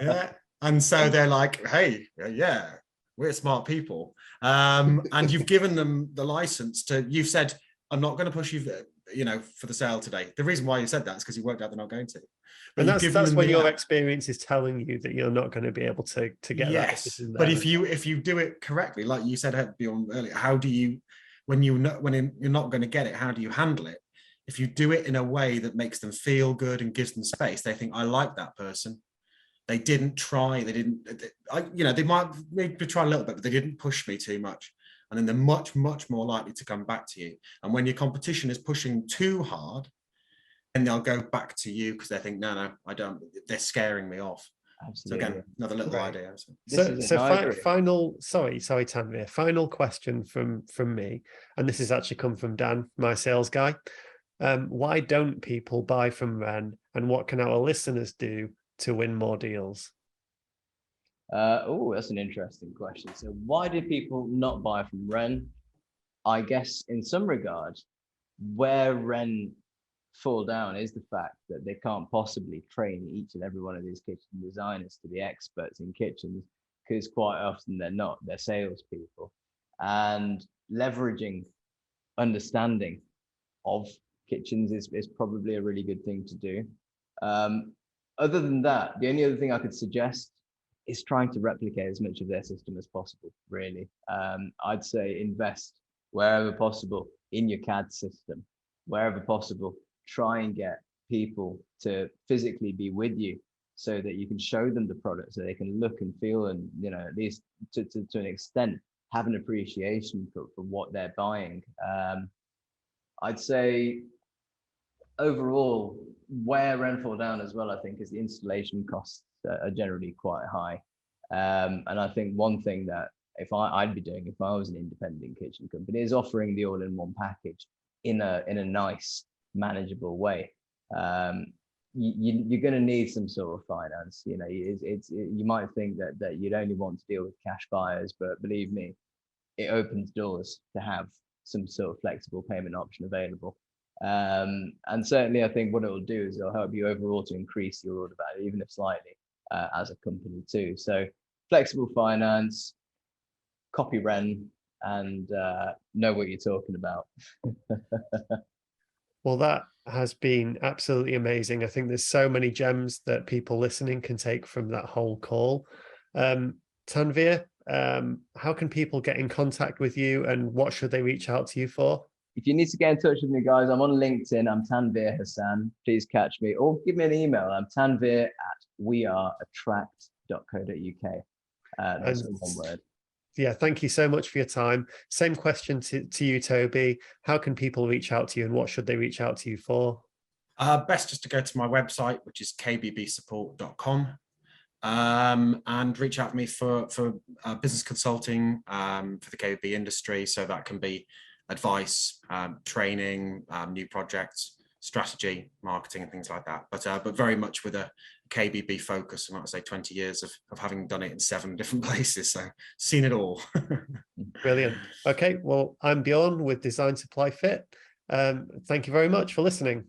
Yeah. And so they're like, hey, yeah, we're smart people. And you've given them the license to, you've said, I'm not going to push you, for the sale today. The reason why you said that is because you worked out they're not going to. But and that's when your experience is telling you that you're not going to be able to get that decision there. But if you do it correctly, like you said Bjorn earlier, how do you, when you're not going to get it, how do you handle it? If you do it in a way that makes them feel good and gives them space, they think, I like that person. They didn't try. They might maybe try a little bit, but they didn't push me too much. And then they're much, much more likely to come back to you. And when your competition is pushing too hard, and they'll go back to you because they think, no, I don't. They're scaring me off. Absolutely. So again, another little idea. Final, sorry, Tanvir. Final question from me, and this has actually come from Dan, my sales guy. Why don't people buy from Wren, and what can our listeners do to win more deals? That's an interesting question. So why do people not buy from Wren? I guess in some regard, where Wren fall down is the fact that they can't possibly train each and every one of these kitchen designers to be experts in kitchens, because quite often they're not. They're salespeople, and leveraging understanding of kitchens is probably a really good thing to do. Other than that, the only other thing I could suggest is trying to replicate as much of their system as possible, really. I'd say invest wherever possible in your CAD system, wherever possible. Try and get people to physically be with you so that you can show them the product, so they can look and feel and, at least to an extent, have an appreciation for what they're buying. I'd say overall, where Wren fall down as well, I think, is the installation costs are generally quite high. And I think one thing that I'd be doing if I was an independent kitchen company is offering the all-in-one package in a nice, manageable way. You're going to need some sort of finance. You might think that you'd only want to deal with cash buyers, but believe me, it opens doors to have some sort of flexible payment option available. And certainly I think what it will do is it'll help you overall to increase your order value, even if slightly, as a company too. So flexible finance, copy Wren, and know what you're talking about. Well, that has been absolutely amazing. I think there's so many gems that people listening can take from that whole call. Tanvir, how can people get in contact with you, and what should they reach out to you for? If you need to get in touch with me, guys, I'm on LinkedIn. I'm Tanvir Hassan. Please catch me, or give me an email. I'm tanvir@weareattract.co.uk. That's one word. Yeah, thank you so much for your time. Same question to you, Toby. How can people reach out to you, and what should they reach out to you for? Best just to go to my website, which is kbbsupport.com, and reach out to me for business consulting for the KBB industry. So that can be advice, training, new projects, strategy, marketing, and things like that. But very much with a KBB focus, and like I say, 20 years of having done it in 7 different places, so seen it all. Brilliant. Okay, well, I'm Bjorn with Design Supply Fit. Thank you very much for listening.